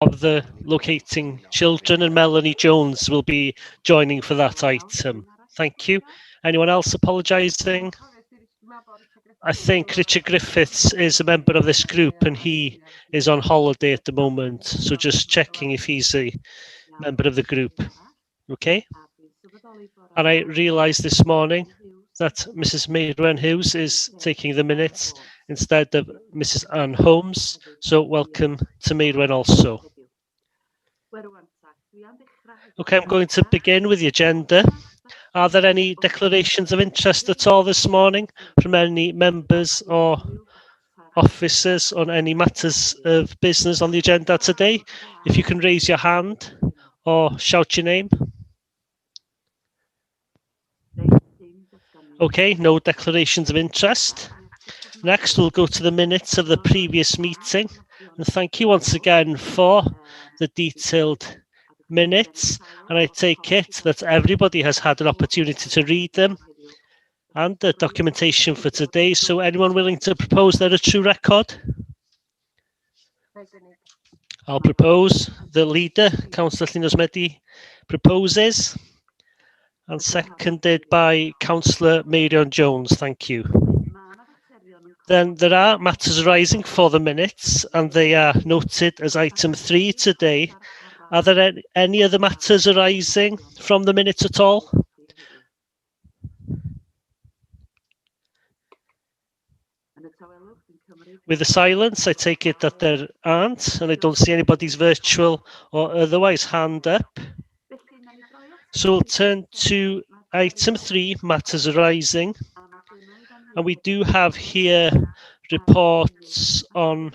of the locating children, and Melanie Jones will be joining for that item. Thank you. Anyone else apologising? I think Richard Griffiths is a member of this group and he is on holiday at the moment. So just checking if he's a member of the group. Okay. And I realised this morning that Mrs. Mairwen Hughes is taking the minutes instead of Mrs. Anne Holmes. So welcome to Mairwen also. Okay, I'm going to begin with the agenda. Are there any declarations of interest at all this morning from any members or officers on any matters of business on the agenda today? If you can raise your hand or shout your name. Okay, no declarations of interest. Next, we'll go to the minutes of the previous meeting. And thank you once again for the detailed minutes. And I take it that everybody has had an opportunity to read them and the documentation for today. So anyone willing to propose they're a true record? I'll propose. The leader, Councillor Llynnos Medi, proposes. And seconded by Councillor Meirion Jones. Thank you. Then there are matters arising for the minutes, and they are noted as item 3 today. Are there any other matters arising from the minutes at all? With the silence, I take it that there aren't, and I don't see anybody's virtual or otherwise hand up. So we'll turn to item 3, matters arising. And we do have here reports on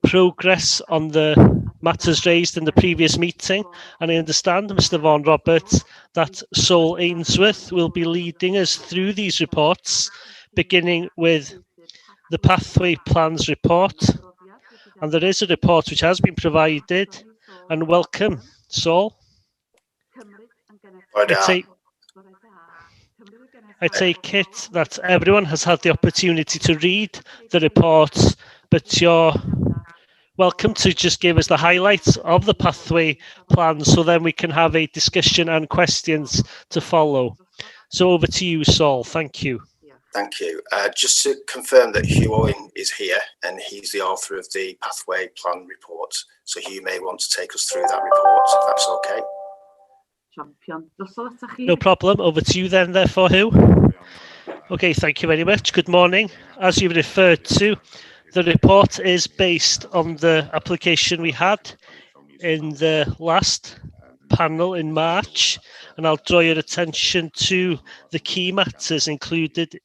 progress on the matters raised in the previous meeting. And I understand, Mr. Vaughan Roberts, that Saul Ainsworth will be leading us through these reports, beginning with the Pathway Plans report. And there is a report which has been provided. And welcome, Saul. I take it that everyone has had the opportunity to read the reports, but you're welcome to just give us the highlights of the pathway plan so then we can have a discussion and questions to follow. So over to you, Saul. Thank you. Thank you. Just to confirm that Hugh Owen is here and he's the author of the Pathway Plan report. So Hugh may want to take us through that report, if that's okay. No problem. Over to you then, therefore, Hugh. Okay, thank you very much. Good morning. As you referred to, the report is based on the application we had in the last panel in March, and I'll draw your attention to the key matters included,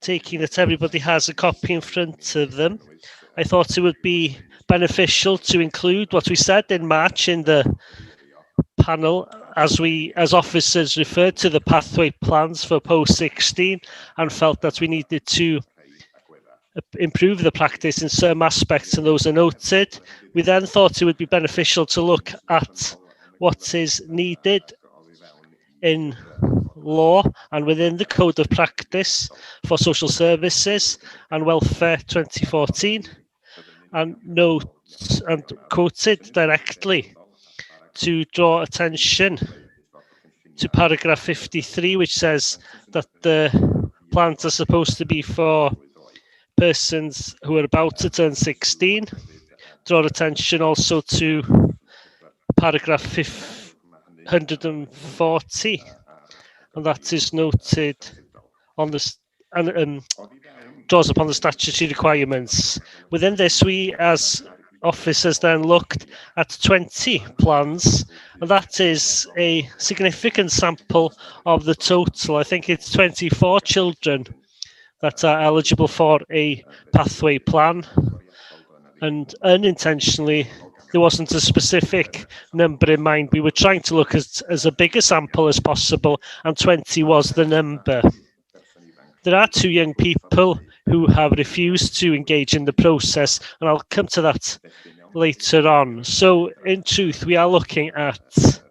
taking that everybody has a copy in front of them. I thought it would be beneficial to include what we said in March in the panel as officers referred to the pathway plans for post 16 and felt that we needed to improve the practice in some aspects, and those are noted. We then thought it would be beneficial to look at what is needed in law and within the Code of Practice for Social Services and Welfare 2014, and notes and quoted directly to draw attention to paragraph 53, which says that the plans are supposed to be for persons who are about to turn 16. Draw attention also to paragraph 140, and that is noted on the draws upon the statutory requirements. Within this, we as officers then looked at 20 plans, and that is a significant sample of the total. I think it's 24 children that are eligible for a pathway plan, and unintentionally there wasn't a specific number in mind. We were trying to look as a bigger sample as possible, and 20 was the number. There are 2 young people who have refused to engage in the process, and I'll come to that later on. So in truth, we are looking at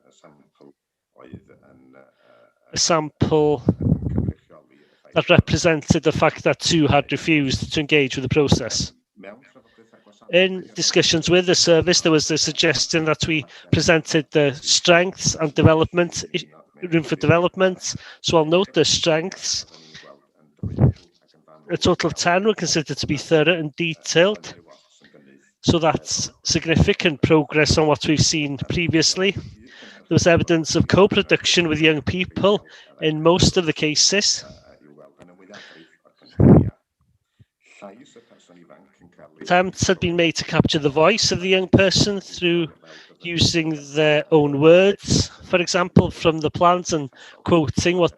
a sample that represented the fact that 2 had refused to engage with the process. In discussions with the service, there was the suggestion that we presented the strengths and development, room for development. So I'll note the strengths. A total of 10 were considered to be thorough and detailed. So that's significant progress on what we've seen previously. There was evidence of co-production with young people in most of the cases. Attempts had been made to capture the voice of the young person through using their own words, for example, from the plans and quoting what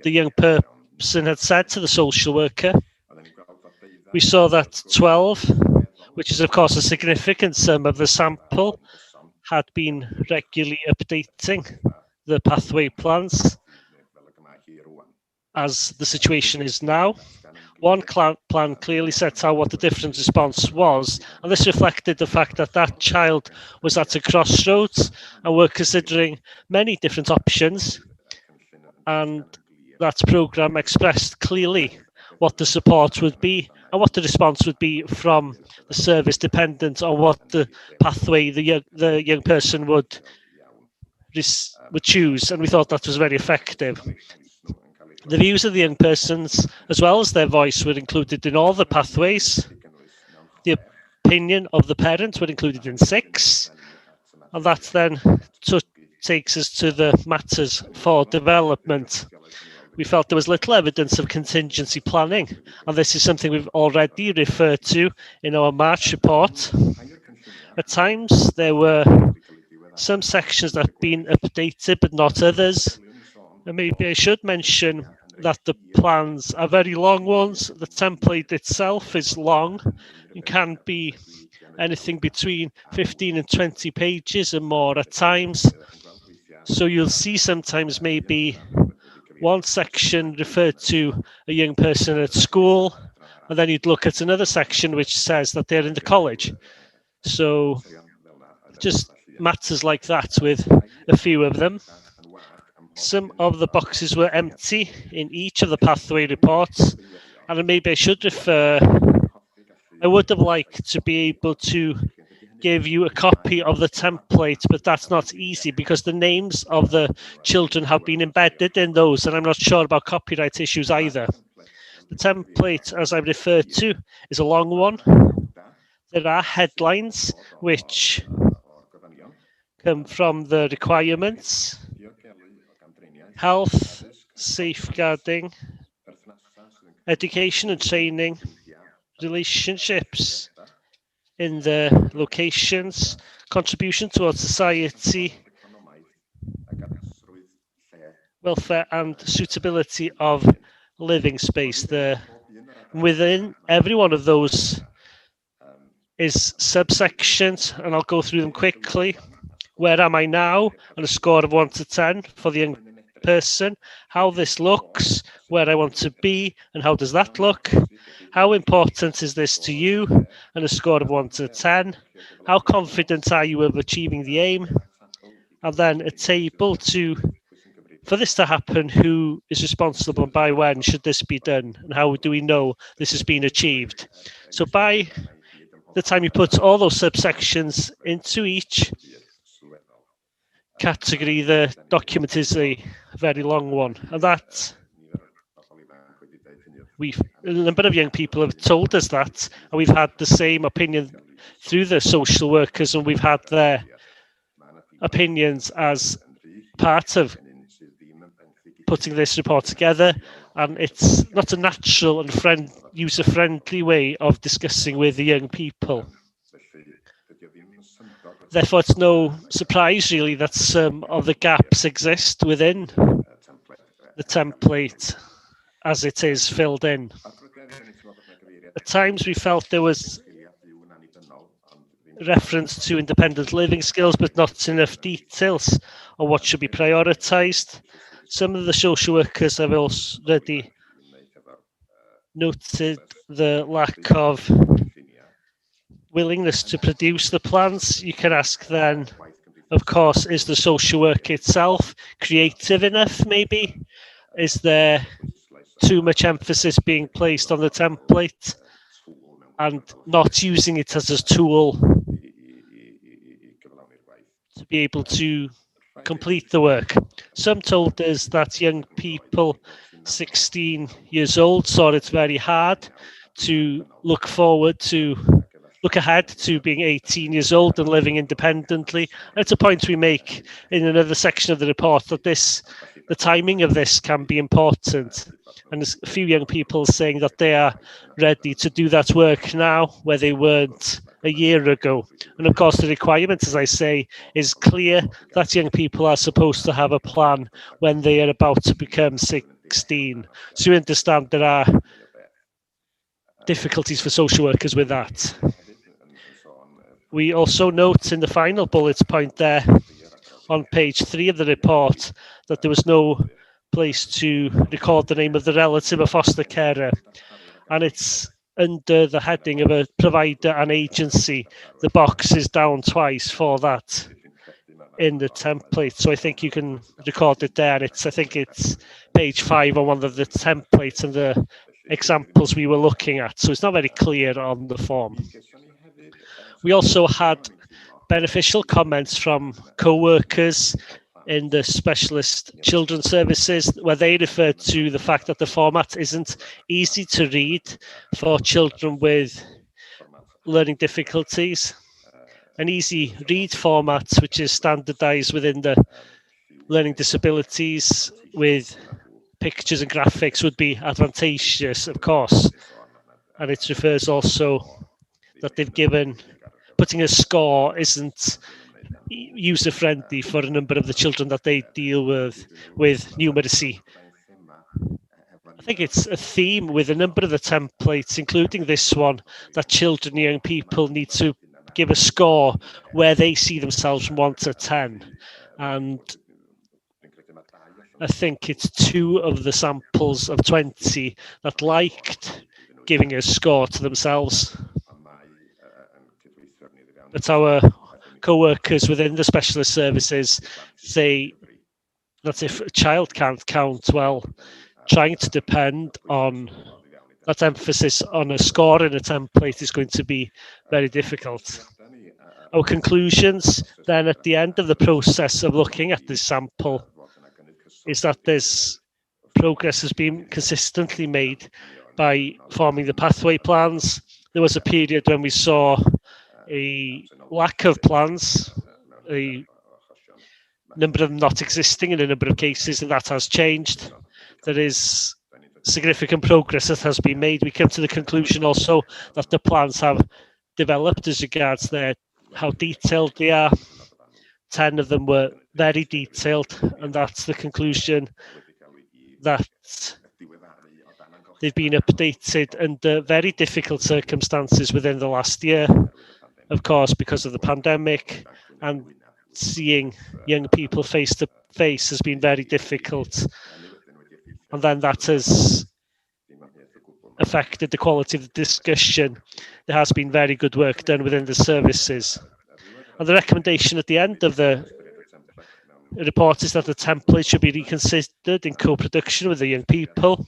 the young person had said to the social worker. We saw that 12, which is of course a significant sum of the sample, had been regularly updating the pathway plans as the situation is now. One plan clearly sets out what the different response was, and this reflected the fact that that child was at a crossroads and were considering many different options, and that programme expressed clearly what the support would be and what the response would be from the service, dependent on what the pathway the young person would choose, and we thought that was very effective. The views of the young persons, as well as their voice, were included in all the pathways. The opinion of the parent were included in 6, and that then takes us to the matters for development. We felt there was little evidence of contingency planning, and this is something we've already referred to in our March report. At times, there were some sections that have been updated, but not others. And maybe I should mention that the plans are very long ones. The template itself is long and can be anything between 15 and 20 pages and more at times. So you'll see sometimes maybe one section referred to a young person at school, and then you'd look at another section which says that they're in the college. So just matters like that with a few of them. Some of the boxes were empty in each of the pathway reports, and maybe I should refer, I would have liked to be able to give you a copy of the template, but that's not easy because the names of the children have been embedded in those, and I'm not sure about copyright issues either. The template, as I referred to, is a long one. There are headlines which come from the requirements: health, safeguarding, education and training, relationships in the locations, contribution towards society, welfare and suitability of living space. Within every one of those is subsections, and I'll go through them quickly. Where am I now? On a score of 1 to 10 for the young person. How this looks, where I want to be, and how does that look? How important is this to you? And a score of 1 to 10. How confident are you of achieving the aim? And then a table for this to happen, who is responsible and by when should this be done? And how do we know this has been achieved? So by the time you put all those subsections into each category, the document is a very long one, and that a number of young people have told us that, and we've had the same opinion through the social workers, and we've had their opinions as part of putting this report together, and it's not a natural and user-friendly way of discussing with the young people. Therefore, it's no surprise really that some of the gaps exist within the template as it is filled in. At times we felt there was reference to independent living skills, but not enough details on what should be prioritised. Some of the social workers have already noted the lack of willingness to produce the plans. You can ask then, of course, is the social work itself creative enough maybe? Is there too much emphasis being placed on the template? and not using it as a tool to be able to complete the work. Some told us that young people 16 years old saw it very hard to look ahead to being 18 years old and living independently. And it's a point we make in another section of the report that the timing of this can be important. And there's a few young people saying that they are ready to do that work now where they weren't a year ago. And of course, the requirement, as I say, is clear that young people are supposed to have a plan when they are about to become 16. So you understand there are difficulties for social workers with that. We also note in the final bullet point there on page 3 of the report that there was no place to record the name of the relative or foster carer, and it's under the heading of a provider and agency. The box is down twice for that in the template, so I think you can record it there. I think it's page 5 on one of the templates and the examples we were looking at, so it's not very clear on the form. We also had beneficial comments from co-workers in the specialist children's services, where they referred to the fact that the format isn't easy to read for children with learning difficulties. An easy read format, which is standardized within the learning disabilities with pictures and graphics, would be advantageous, of course. And it refers also that they've given, putting a score isn't user-friendly for a number of the children that they deal with numeracy. I think it's a theme with a number of the templates, including this one, that children and young people need to give a score where they see themselves from 1 to 10. And I think it's 2 of the samples of 20 that liked giving a score to themselves. But our co-workers within the specialist services say that if a child can't count well, trying to depend on that emphasis on a score in a template is going to be very difficult. Our conclusions then at the end of the process of looking at this sample is that this progress has been consistently made by forming the pathway plans. There was a period when we saw a lack of plans, a number of them not existing in a number of cases, and that has changed. There is significant progress that has been made. We come to the conclusion also that the plans have developed as regards how detailed they are. 10 of them were very detailed, and that's the conclusion that they've been updated under very difficult circumstances within the last year, of course, because of the pandemic, and seeing young people face to face has been very difficult. And then that has affected the quality of the discussion. There has been very good work done within the services. And the recommendation at the end of the report is that the template should be reconsidered in co-production with the young people,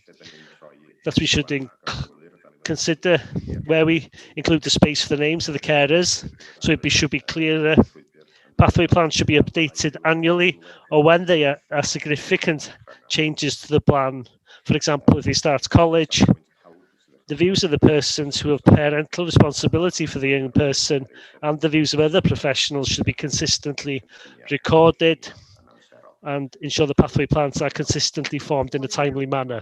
that we should consider where we include the space for the names of the carers, so it should be clearer. Pathway plans should be updated annually, or when there are significant changes to the plan. For example, if they start college, the views of the persons who have parental responsibility for the young person and the views of other professionals should be consistently recorded, and ensure the pathway plans are consistently formed in a timely manner.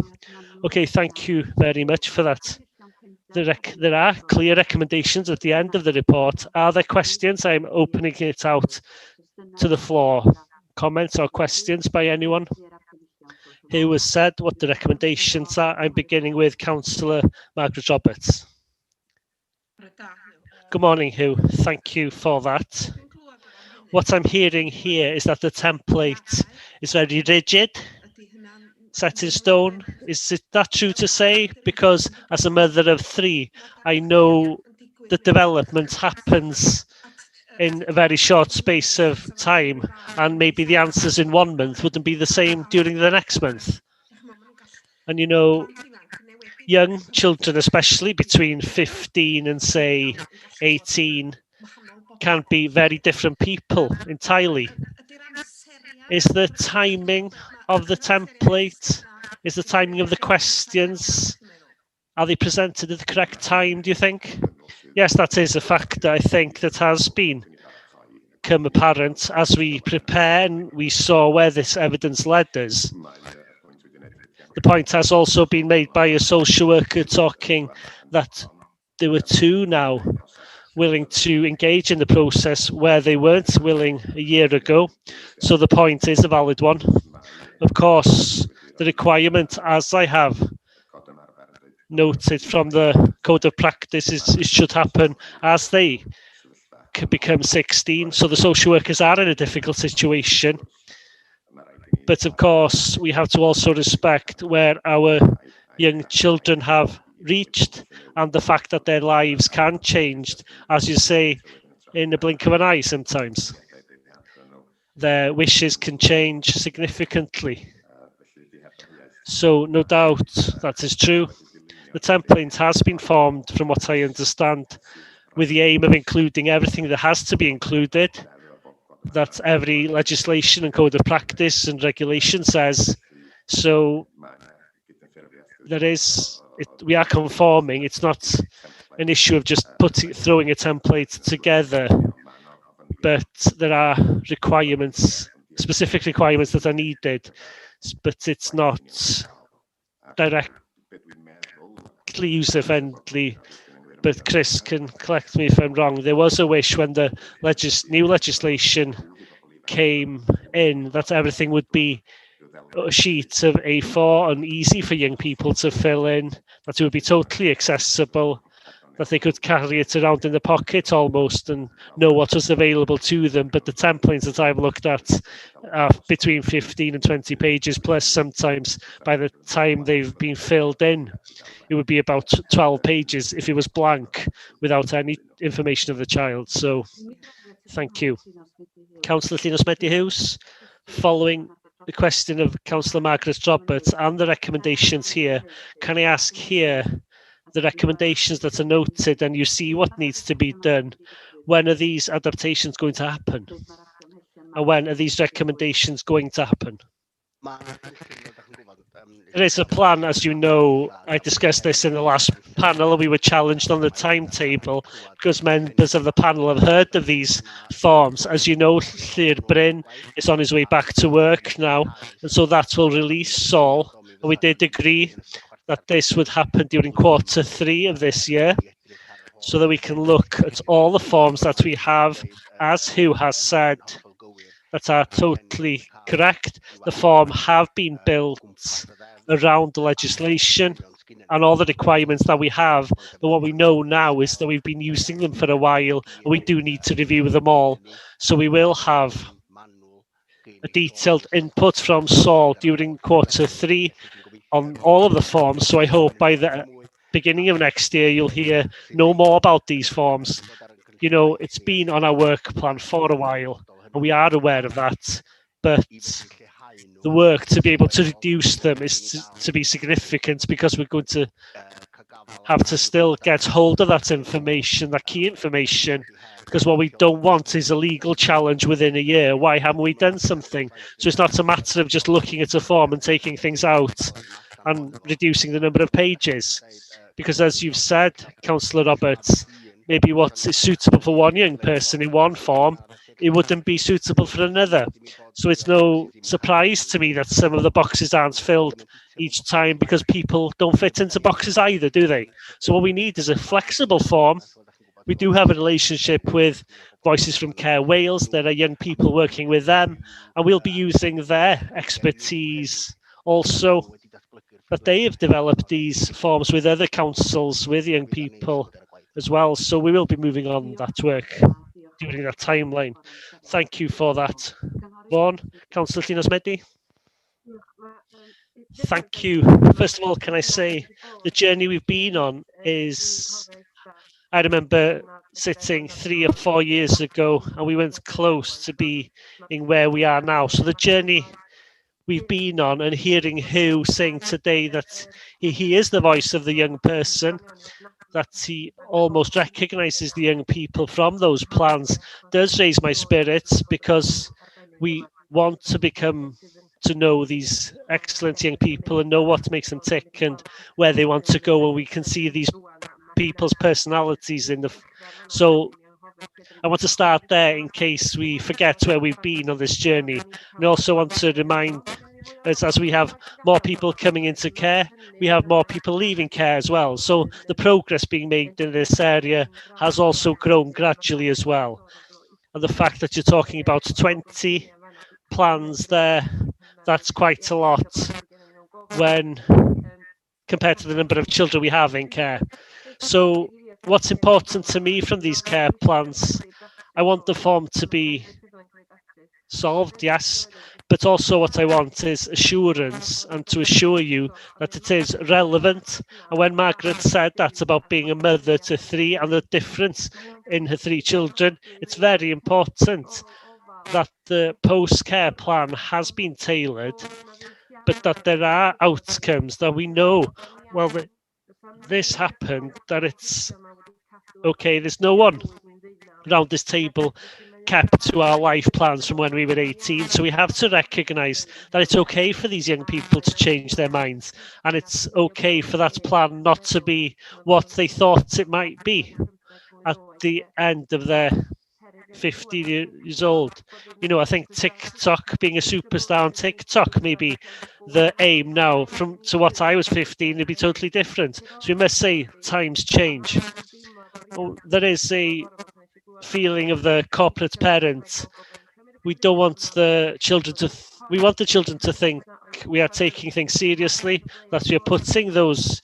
Okay, thank you very much for that. There are clear recommendations at the end of the report. Are there questions? I'm opening it out to the floor. Comments or questions by anyone who has said what the recommendations are? I'm beginning with Councillor Margaret Roberts. Good morning, Hugh. Thank you for that. What I'm hearing here is that the template is very rigid, set in stone. Is it that true to say? Because as a mother of 3, I know that development happens in a very short space of time, and maybe the answers in 1 month wouldn't be the same during the next month. And you know, young children, especially between 15 and say 18, can be very different people entirely. Is the timing of the template, is the timing of the questions, are they presented at the correct time, do you think? Yes, that is a factor, I think, that has become apparent as we prepare and we saw where this evidence led us. The point has also been made by a social worker talking that there were two now willing to engage in the process where they weren't willing a year ago. So the point is a valid one. Of course, the requirement, as I have noted from the code of practice, is it should happen as they become 16. So the social workers are in a difficult situation. But of course, we have to also respect where our young children have reached and the fact that their lives can change, as you say, in the blink of an eye sometimes. Their wishes can change significantly. So no doubt that is true. The template has been formed, from what I understand, with the aim of including everything that has to be included, that every legislation and code of practice and regulation says. So there is, we are conforming. It's not an issue of just throwing a template together, but there are requirements, specific requirements that are needed, but it's not directly user-friendly. But Chris can correct me if I'm wrong. There was a wish when the new legislation came in that everything would be a sheet of A4 and easy for young people to fill in, that it would be totally accessible, that they could carry it around in the pocket almost and know what was available to them. But the templates that I've looked at are between 15 and 20 pages, plus sometimes by the time they've been filled in, it would be about 12 pages if it was blank without any information of the child. So thank you. Councillor Llinell Smedley-Hughes, following the question of Councillor Margaret Roberts and the recommendations here, can I ask here the recommendations that are noted and you see what needs to be done, when are these adaptations going to happen? And when are these recommendations going to happen? There is a plan, as you know. I discussed this in the last panel. We were challenged on the timetable because members of the panel have heard of these forms. As you know, Llyr Bryn is on his way back to work now, and so that will release Saul. And we did agree that this would happen during Q3 of this year, so that we can look at all the forms that we have, as Hugh has said, that are totally correct. The form have been built around the legislation and all the requirements that we have, but what we know now is that we've been using them for a while and we do need to review them all. So we will have a detailed input from Saul during Q3 on all of the forms. So I hope by the beginning of next year you'll hear no more about these forms. You know, it's been on our work plan for a while and we are aware of that, but the work to be able to reduce them is to be significant, because we're going to have to still get hold of that information, that key information, because what we don't want is a legal challenge within a year. Why haven't we done something? So it's not a matter of just looking at a form and taking things out and reducing the number of pages, because as you've said, Councillor Roberts, maybe what is suitable for one young person in one form, it wouldn't be suitable for another. So it's no surprise to me that some of the boxes aren't filled each time, because people don't fit into boxes either, do they? So what we need is a flexible form. We do have a relationship with Voices from Care Wales. There are young people working with them, and we'll be using their expertise also, that they have developed these forms with other councils, with young people as well. So we will be moving on that work during that timeline. Thank you for that. Vaughan, Councillor Llinell Smedley. Thank you. First of all, can I say the journey we've been on is, I remember sitting 3 or 4 years ago and we weren't close to being where we are now. So the journey we've been on, and hearing Hugh saying today that he is the voice of the young person, that he almost recognises the young people from those plans, does raise my spirits, because we want to know these excellent young people and know what makes them tick and where they want to go, and we can see these people's personalities in the. So I want to start there in case we forget where we've been on this journey. And I also want to remind us, as we have more people coming into care, we have more people leaving care as well. So the progress being made in this area has also grown gradually as well. And the fact that you're talking about 20 plans there, that's quite a lot when compared to the number of children we have in care. So what's important to me from these care plans, I want the form to be solved, yes, but also what I want is assurance, and to assure you that it is relevant. And when Margaret said that about being a mother to 3 and the difference in her 3 children, it's very important that the post-care plan has been tailored, but that there are outcomes that we know, well, that this happened, that it's okay, there's no one around this table kept to our life plans from when we were 18. So we have to recognise that it's okay for these young people to change their minds, and it's okay for that plan not to be what they thought it might be at the end of their 50 years old. You know, I think TikTok, being a superstar on TikTok, maybe the aim now from to what I was 15 would be totally different. So we must say times change. Well, there is a feeling of the corporate parent. We don't want the children to. We want the children to think we are taking things seriously, that we are putting those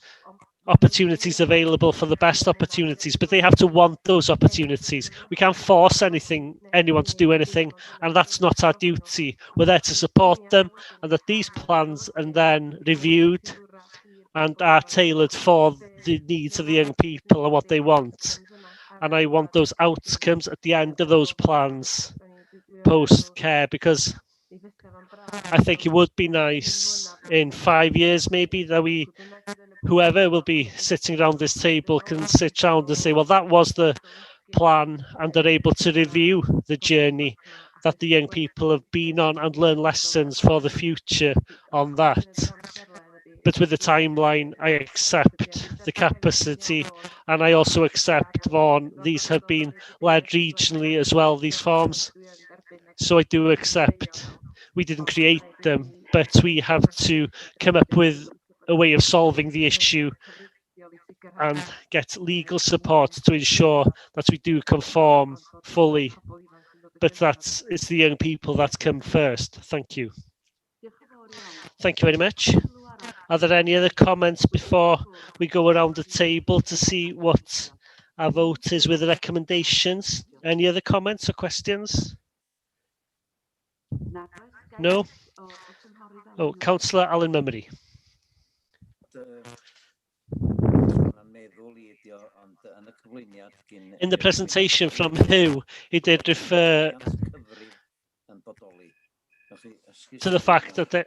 opportunities available for the best opportunities, but they have to want those opportunities. We can't force anyone to do anything, and that's not our duty. We're there to support them, and that these plans are then reviewed and are tailored for the needs of the young people and what they want. And I want those outcomes at the end of those plans post-care, because I think it would be nice in 5 years maybe that whoever will be sitting around this table can sit around and say, well, that was the plan, and they're able to review the journey that the young people have been on and learn lessons for the future on that. But with the timeline, I accept the capacity, and I also accept, Vaughan, these have been led regionally as well, these forms. So I do accept we didn't create them, but we have to come up with a way of solving the issue and get legal support to ensure that we do conform fully. But it's the young people that come first. Thank you. Thank you very much. Are there any other comments before we go around the table to see what our vote is with the recommendations? Any other comments or questions? No? Oh, Councillor Alan Mummery. In the presentation from Hugh, he did refer to the fact that that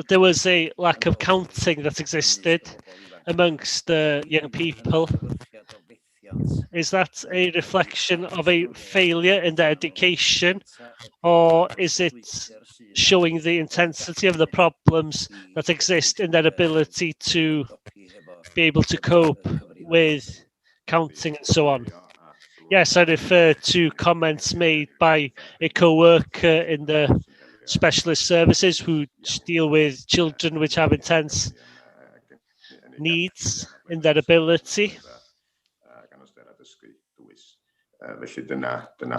there was a lack of counting that existed amongst the young people. Is that a reflection of a failure in their education, or is it showing the intensity of the problems that exist in their ability to be able to cope with counting and so on? Yes, I refer to comments made by a co-worker in the specialist services who deal with children which have intense needs in their ability.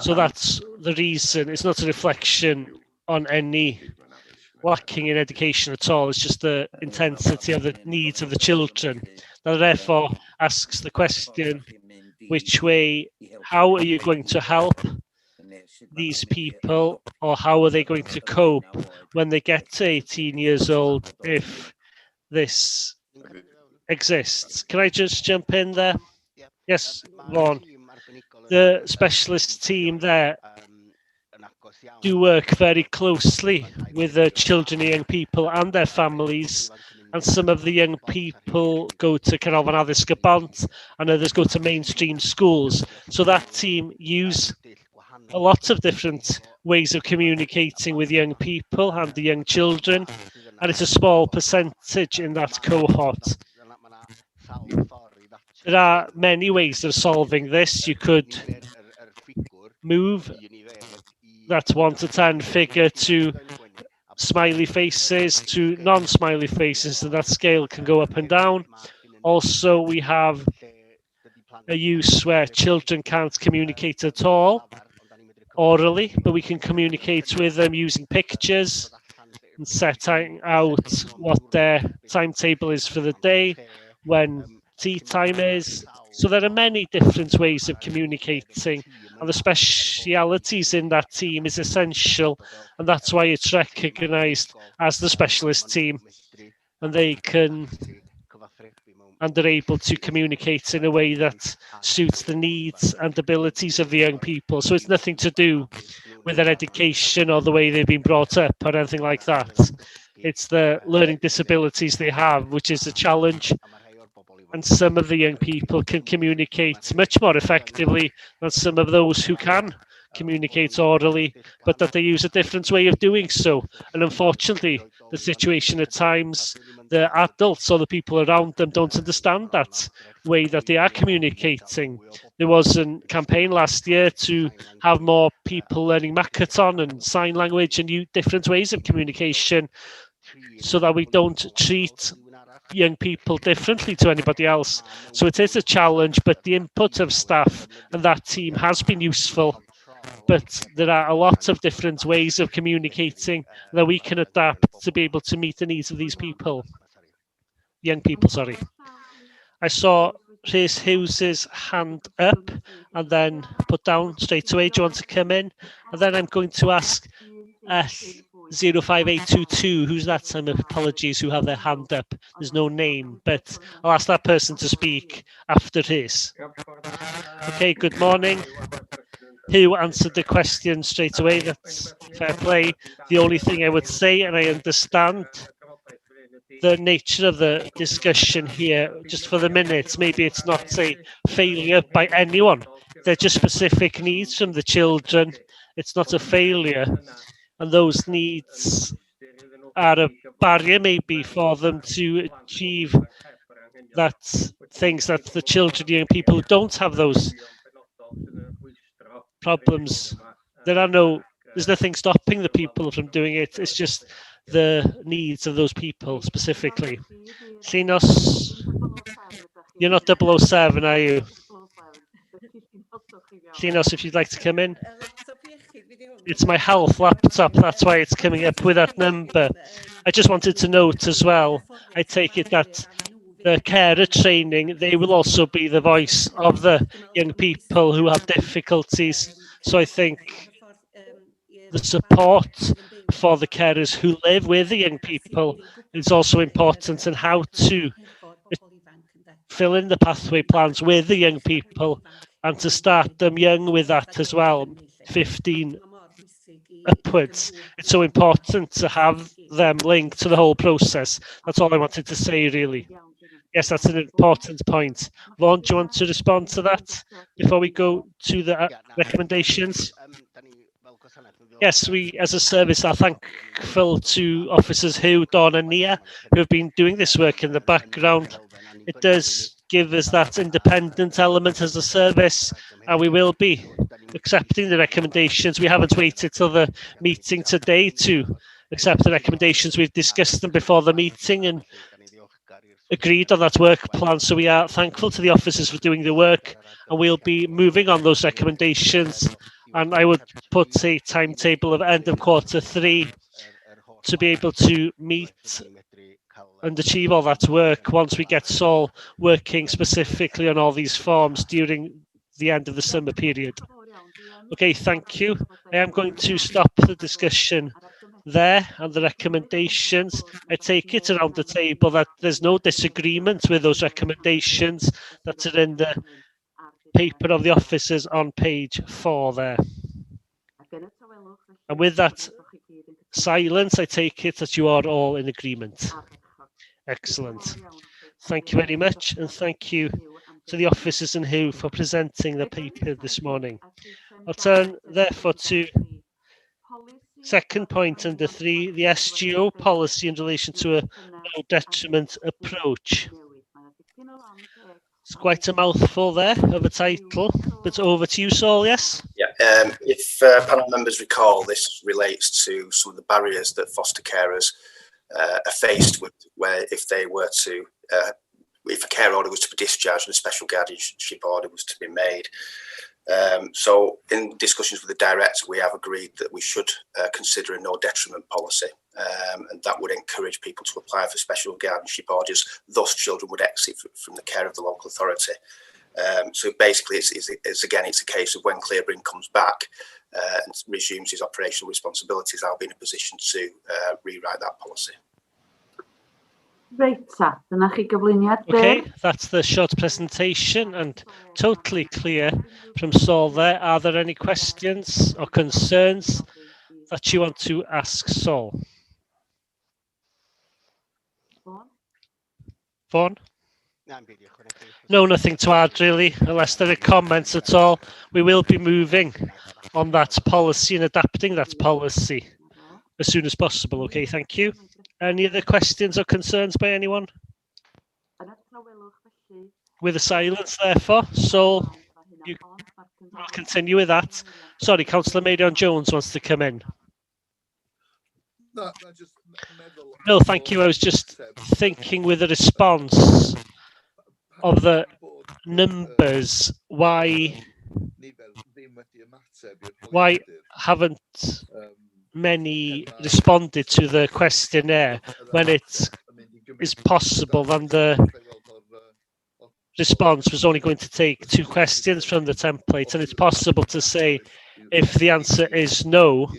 So that's the reason. It's not a reflection on any lacking in education at all. It's just the intensity of the needs of the children. That therefore asks the question, which way, how are you going to help these people, or how are they going to cope when they get to 18 years old if this exists? Can I just jump in there? Yes, Vaughan. The specialist team there do work very closely with the children and young people and their families, and some of the young people go to Canolfan Addysg y Bont and others go to mainstream schools. So that team use a lot of different ways of communicating with young people and the young children, and it's a small percentage in that cohort. There are many ways of solving this. You could move that 1 to 10 figure to smiley faces to non-smiley faces, and that scale can go up and down. Also, we have a use where children can't communicate at all orally, but we can communicate with them using pictures and setting out what their timetable is for the day, when tea time is. So there are many different ways of communicating, and the specialities in that team is essential, and that's why it's recognised as the specialist team, and they're able to communicate in a way that suits the needs and abilities of the young people. So it's nothing to do with their education or the way they've been brought up or anything like that. It's the learning disabilities they have, which is a challenge. And some of the young people can communicate much more effectively than some of those who can communicate orally, but that they use a different way of doing so. And unfortunately, the situation at times, the adults or the people around them don't understand that way that they are communicating. There was a campaign last year to have more people learning Makaton and sign language and different ways of communication, so that we don't treat young people differently to anybody else. So it is a challenge, but the input of staff and that team has been useful. But there are a lot of different ways of communicating that we can adapt to be able to meet the needs of these people. Young people, sorry. I saw Rhys Hughes's hand up and then put down straight away. Do you want to come in? And then I'm going to ask 05822, who's that? Some apologies, who have their hand up. There's no name, but I'll ask that person to speak after his. Okay, good morning. Who answered the question straight away? That's fair play. The only thing I would say, and I understand the nature of the discussion here, just for the minute, maybe it's not a failure by anyone. They're just specific needs from the children. It's not a failure. And those needs are a barrier maybe for them to achieve that things that the children, young people who don't have those problems. There's nothing stopping the people from doing it. It's just the needs of those people specifically. Linos, you're not 007, are you? Linos, if you'd like to come in. It's my health laptop, that's why it's coming up with that number. I just wanted to note as well, I take it that the carer training, they will also be the voice of the young people who have difficulties. So I think the support for the carers who live with the young people is also important, and how to fill in the pathway plans with the young people and to start them young with that as well, 15 upwards. It's so important to have them linked to the whole process. That's all I wanted to say, really. Yes, that's an important point. Vaughan, do you want to respond to that before we go to the recommendations? Yes, we as a service are thankful to officers Hugh, Dawn and Nia, who have been doing this work in the background. It does give us that independent element as a service, and we will be accepting the recommendations. We haven't waited till the meeting today to accept the recommendations. We've discussed them before the meeting and agreed on that work plan. So we are thankful to the officers for doing the work, and we'll be moving on those recommendations. And I would put a timetable of end of Q3 to be able to meet and achieve all that work once we get Sol working specifically on all these forms during the end of the summer period. Okay, thank you. I am going to stop the discussion there and the recommendations. I take it around the table that there's no disagreement with those recommendations that are in the paper of the officers on page 4 there. And with that silence, I take it that you are all in agreement. Excellent. Thank you very much, and thank you to the officers and who for presenting the paper this morning. I'll turn therefore to second point under 3, the SGO policy in relation to a no detriment approach. It's quite a mouthful there of a title, but over to you, Saul, yes? Yeah, if panel members recall, this relates to some of the barriers that foster carers are faced with, where if they were to, if a care order was to be discharged and a special guardianship order was to be made. So in discussions with the director, we have agreed that we should consider a no detriment policy, and that would encourage people to apply for special guardianship orders. Thus, children would exit from the care of the local authority. So basically, it's a case of when Clearbrink comes back and resumes his operational responsibilities, I'll be in a position to rewrite that policy. Right, dyna chi gyflwyniad. Okay, that's the short presentation and totally clear from Saul there. Are there any questions or concerns that you want to ask Saul? Vaughan? No, nothing to add really, unless there are comments at all. We will be moving on that policy and adapting that policy as soon as possible. Okay, thank you. Any other questions or concerns by anyone? With a silence, therefore. So you will continue with that. Sorry, Councillor Marion Jones wants to come in. No, thank you. I was just thinking with the response of the numbers, why haven't many responded to the questionnaire when it is possible then the response was only going to take 2 questions from the template, and it's possible to say if the answer is no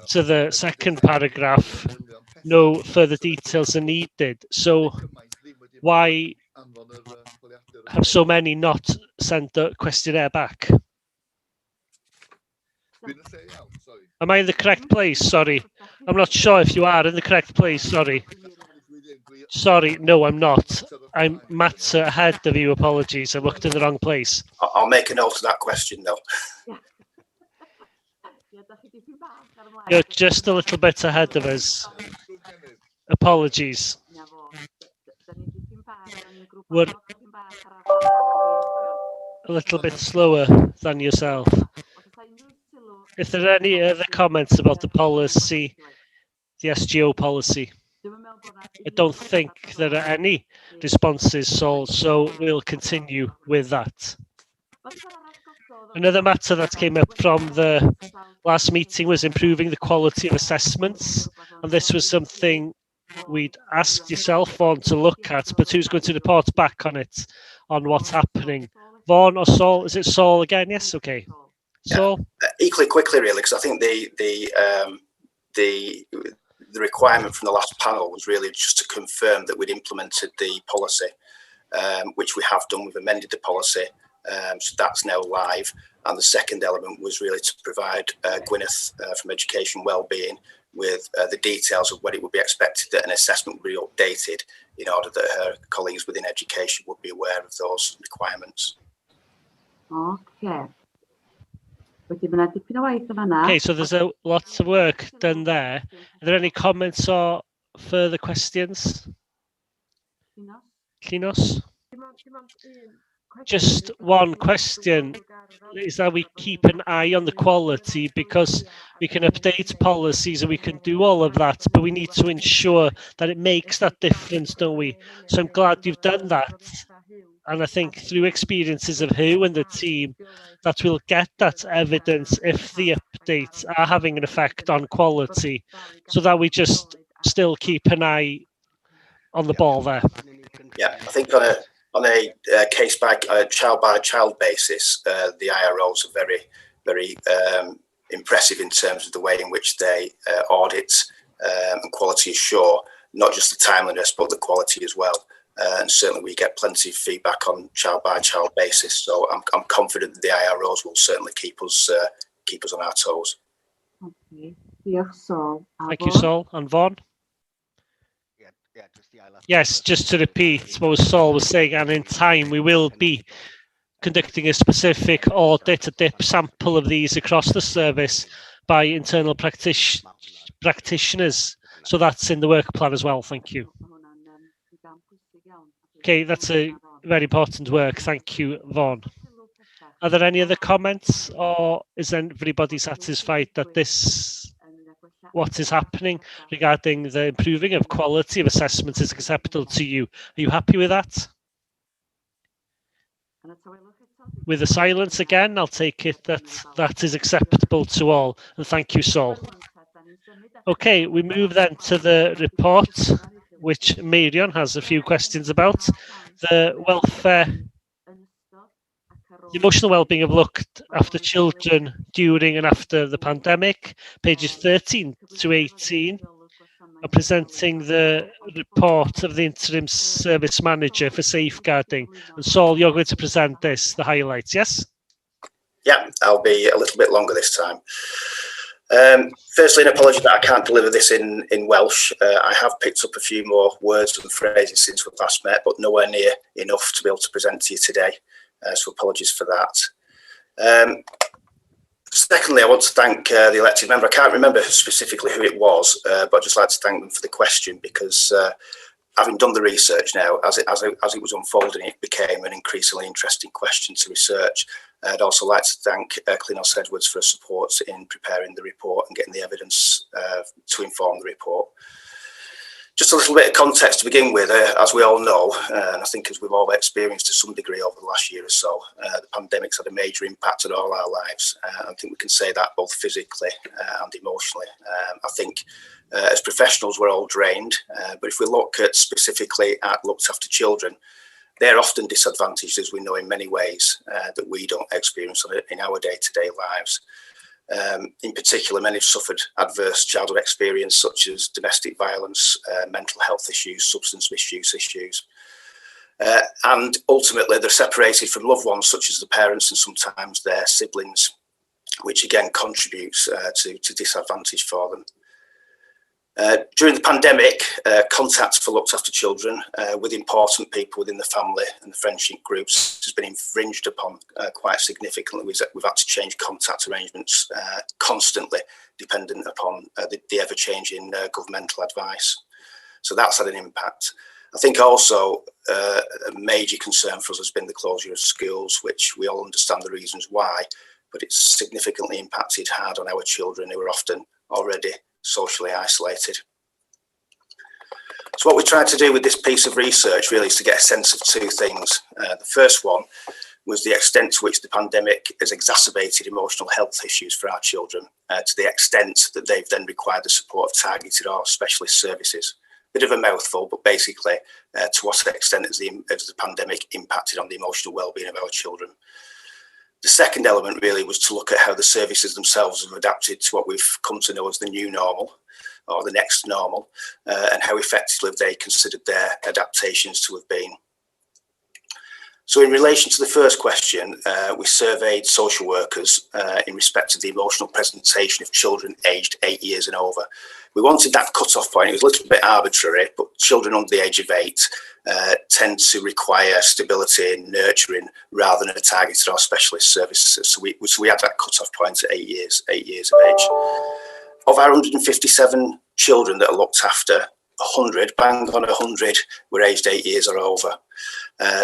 to the second paragraph, no further details are needed. So why have so many not sent the questionnaire back? Am I in the correct place? Sorry. I'm not sure if you are in the correct place. Sorry. Sorry, no, I'm not. I'm Matt ahead of you. Apologies. I looked in the wrong place. I'll make a note of that question, though. You're just a little bit ahead of us. Apologies. We're a little bit slower than yourself. If there are any other comments about the policy, the SGO policy, I don't think there are any responses, Saul, so we'll continue with that. Another matter that came up from the last meeting was improving the quality of assessments, and this was something we'd asked yourself on to look at, but who's going to report back on it, on what's happening? Vaughan or Saul? Is it Saul again? Yes, okay. Saul? Yeah, equally quickly, really, because I think the requirement from the last panel was really just to confirm that we'd implemented the policy, which we have done. We've amended the policy, so that's now live. And the second element was really to provide Gwyneth from Education Wellbeing with the details of when it would be expected that an assessment would be updated in order that her colleagues within education would be aware of those requirements. Okay. Okay, so there's lots of work done there. Are there any comments or further questions? Klinos? Just one question is that we keep an eye on the quality, because we can update policies and we can do all of that, but we need to ensure that it makes that difference, don't we? So I'm glad you've done that. And I think through experiences of who and the team, that we'll get that evidence if the updates are having an effect on quality, so that we just still keep an eye on the ball there. Yeah, I think on a case by child basis, the IROs are very, very impressive in terms of the way in which they audit and quality assure, not just the timeliness, but the quality as well. and certainly we get plenty of feedback on child-by-child basis. So I'm confident that the IROs will certainly keep us on our toes. Okay. Diolch, Sol. Thank you, Sol. And Vaughan? Yes, just to repeat what Sol was saying, and in time we will be conducting a specific audit, a dip sample of these across the service by internal practitioners. So that's in the work plan as well. Thank you. Okay, that's a very important work. Thank you, Vaughan. Are there any other comments, or is everybody satisfied that what is happening regarding the improving of quality of assessment is acceptable to you? Are you happy with that? With the silence again, I'll take it that is acceptable to all. And thank you, Sol. Okay, we move then to the report, which Marion has a few questions about. The welfare, the emotional well-being of looked after children during and after the pandemic, pages 13 to 18. I'm presenting the report of the interim service manager for safeguarding. And Sol, you're going to present the highlights, yes? Yeah, I'll be a little bit longer this time. Firstly, an apology that I can't deliver this in Welsh. I have picked up a few more words and phrases since we last met, but nowhere near enough to be able to present to you today. So apologies for that. Secondly, I want to thank the elected member. I can't remember specifically who it was, but I'd just like to thank them for the question, because having done the research now, as it was unfolding, it became an increasingly interesting question to research. I'd also like to thank Cleanos Edwards for her support in preparing the report and getting the evidence to inform the report. Just a little bit of context to begin with, as we all know, and I think as we've all experienced to some degree over the last year or so, the pandemic's had a major impact on all our lives. I think we can say that both physically and emotionally. I think as professionals we're all drained, but if we look at specifically at looked after children, they're often disadvantaged, as we know, in many ways that we don't experience in our day-to-day lives. In particular, many have suffered adverse childhood experience such as domestic violence, mental health issues, substance misuse issues. And ultimately, they're separated from loved ones such as the parents and sometimes their siblings, which again contributes to disadvantage for them. During the pandemic, contact for looked after children with important people within the family and the friendship groups has been infringed upon quite significantly. We've had to change contact arrangements constantly, dependent upon the ever-changing governmental advice. So that's had an impact. I think also a major concern for us has been the closure of schools, which we all understand the reasons why, but it's significantly impacted hard on our children who are often already socially isolated. So what we tried to do with this piece of research really is to get a sense of two things. The first one was the extent to which the pandemic has exacerbated emotional health issues for our children, to the extent that they've then required the support of targeted or specialist services. Bit of a mouthful, but basically to what extent has the pandemic impacted on the emotional well-being of our children. The second element really was to look at how the services themselves have adapted to what we've come to know as the new normal, or the next normal, and how effectively they considered their adaptations to have been. So in relation to the first question, we surveyed social workers in respect of the emotional presentation of children aged 8 years and over. We wanted that cut-off point. It was a little bit arbitrary, but children under the age of 8 tend to require stability and nurturing rather than a targeted or specialist services. So we had that cut-off point at 8 years of age. Of our 157 children that are looked after, 100, bang on 100, were aged 8 years or over.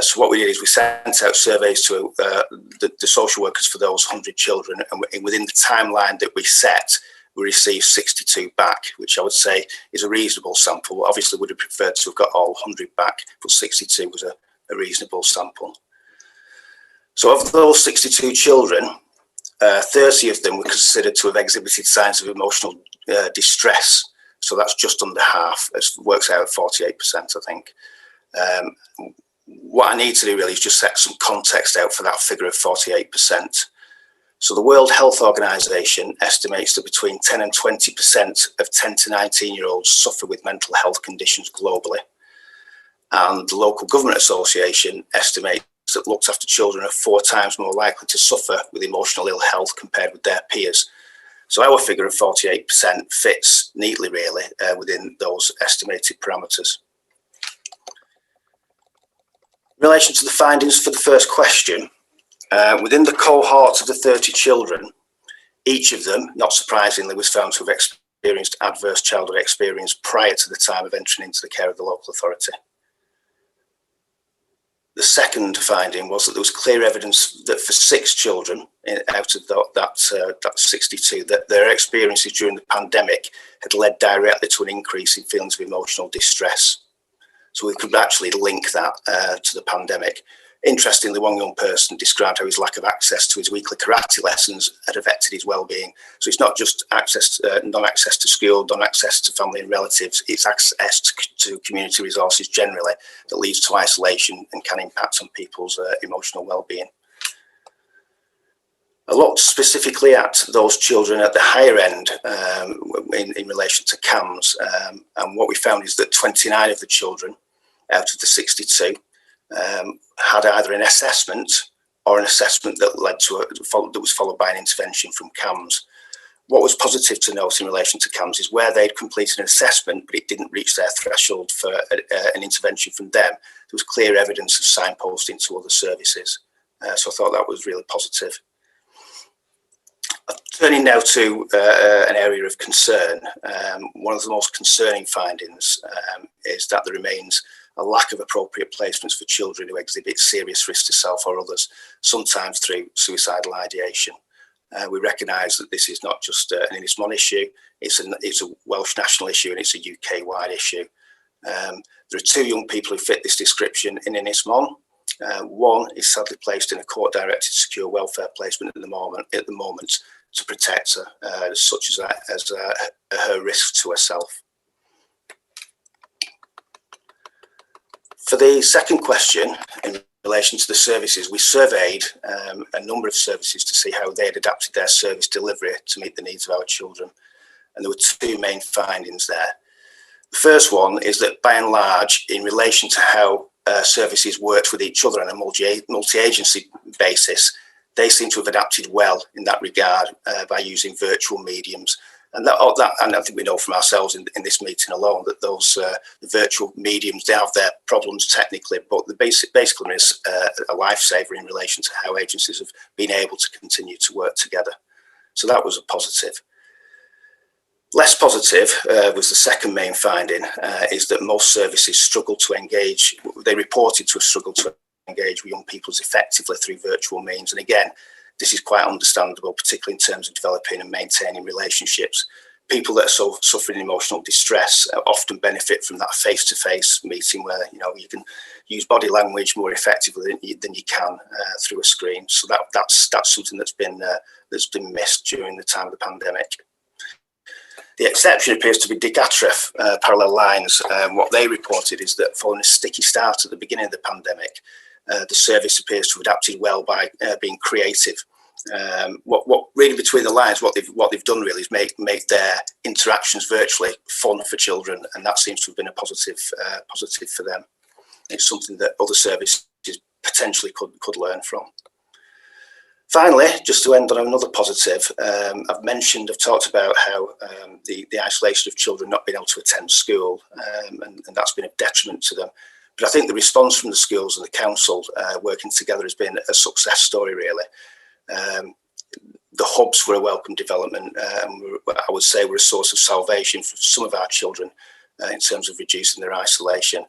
So what we did is we sent out surveys to the social workers for those 100 children, and within the timeline that we set, we received 62 back, which I would say is a reasonable sample. Obviously, would have preferred to have got all 100 back, but 62 was a reasonable sample. So of those 62 children, 30 of them were considered to have exhibited signs of emotional distress. So that's just under half. It works out at 48%, I think. What I need to do really is just set some context out for that figure of 48%. So the World Health Organization estimates that between 10 and 20% of 10 to 19-year-olds suffer with mental health conditions globally. And the Local Government Association estimates that looked after children are 4 times more likely to suffer with emotional ill health compared with their peers. So our figure of 48% fits neatly, really, within those estimated parameters. In relation to the findings for the first question, within the cohort of the 30 children, each of them, not surprisingly, was found to have experienced adverse childhood experience prior to the time of entering into the care of the local authority. The second finding was that there was clear evidence that for 6 children out of that 62, that their experiences during the pandemic had led directly to an increase in feelings of emotional distress. So we could actually link that to the pandemic. Interestingly, one young person described how his lack of access to his weekly karate lessons had affected his well-being. So it's not just non-access to school, non-access to family and relatives, it's access to community resources generally that leads to isolation and can impact on people's emotional well-being. I looked specifically at those children at the higher end in relation to CAMHS, and what we found is that 29 of the children out of the 62 had either an assessment or an assessment that led to that was followed by an intervention from CAMHS. What was positive to note in relation to CAMHS is where they'd completed an assessment, but it didn't reach their threshold for an intervention from them. There was clear evidence of signposting to other services. So I thought that was really positive. Turning now to an area of concern, one of the most concerning findings is that there remains a lack of appropriate placements for children who exhibit serious risk to self or others, sometimes through suicidal ideation. We recognise that this is not just an Ynys-Môn issue, it's a Welsh national issue and it's a UK-wide issue. There are 2 young people who fit this description in Ynys-Môn. One is sadly placed in a court-directed secure welfare placement at the moment to protect her, such as her risk to herself. For the second question, in relation to the services, we surveyed a number of services to see how they had adapted their service delivery to meet the needs of our children. And there were 2 main findings there. The first one is that by and large, in relation to how services worked with each other on a multi-agency basis, they seem to have adapted well in that regard by using virtual mediums. And and I think we know from ourselves in this meeting alone that those the virtual mediums, they have their problems technically, but the basically is a lifesaver in relation to how agencies have been able to continue to work together. So that was a positive. Less positive was the second main finding, is that most services struggle to engage. They reported to have struggled to engage with young people as effectively through virtual means. And again, this is quite understandable, particularly in terms of developing and maintaining relationships. People that are suffering emotional distress often benefit from that face-to-face meeting where you can use body language more effectively than you can through a screen. So that's something that's been missed during the time of the pandemic. The exception appears to be Digatref, Parallel Lines. What they reported is that following a sticky start at the beginning of the pandemic, the service appears to have adapted well by being creative. What really between the lines, what they've done really is make their interactions virtually fun for children, and that seems to have been a positive for them. It's something that other services potentially could learn from. Finally, just to end on another positive, I've talked about how the isolation of children not being able to attend school, and that's been a detriment to them. But I think the response from the schools and the council working together has been a success story, really. The hubs were a welcome development. I would say were a source of salvation for some of our children in terms of reducing their isolation.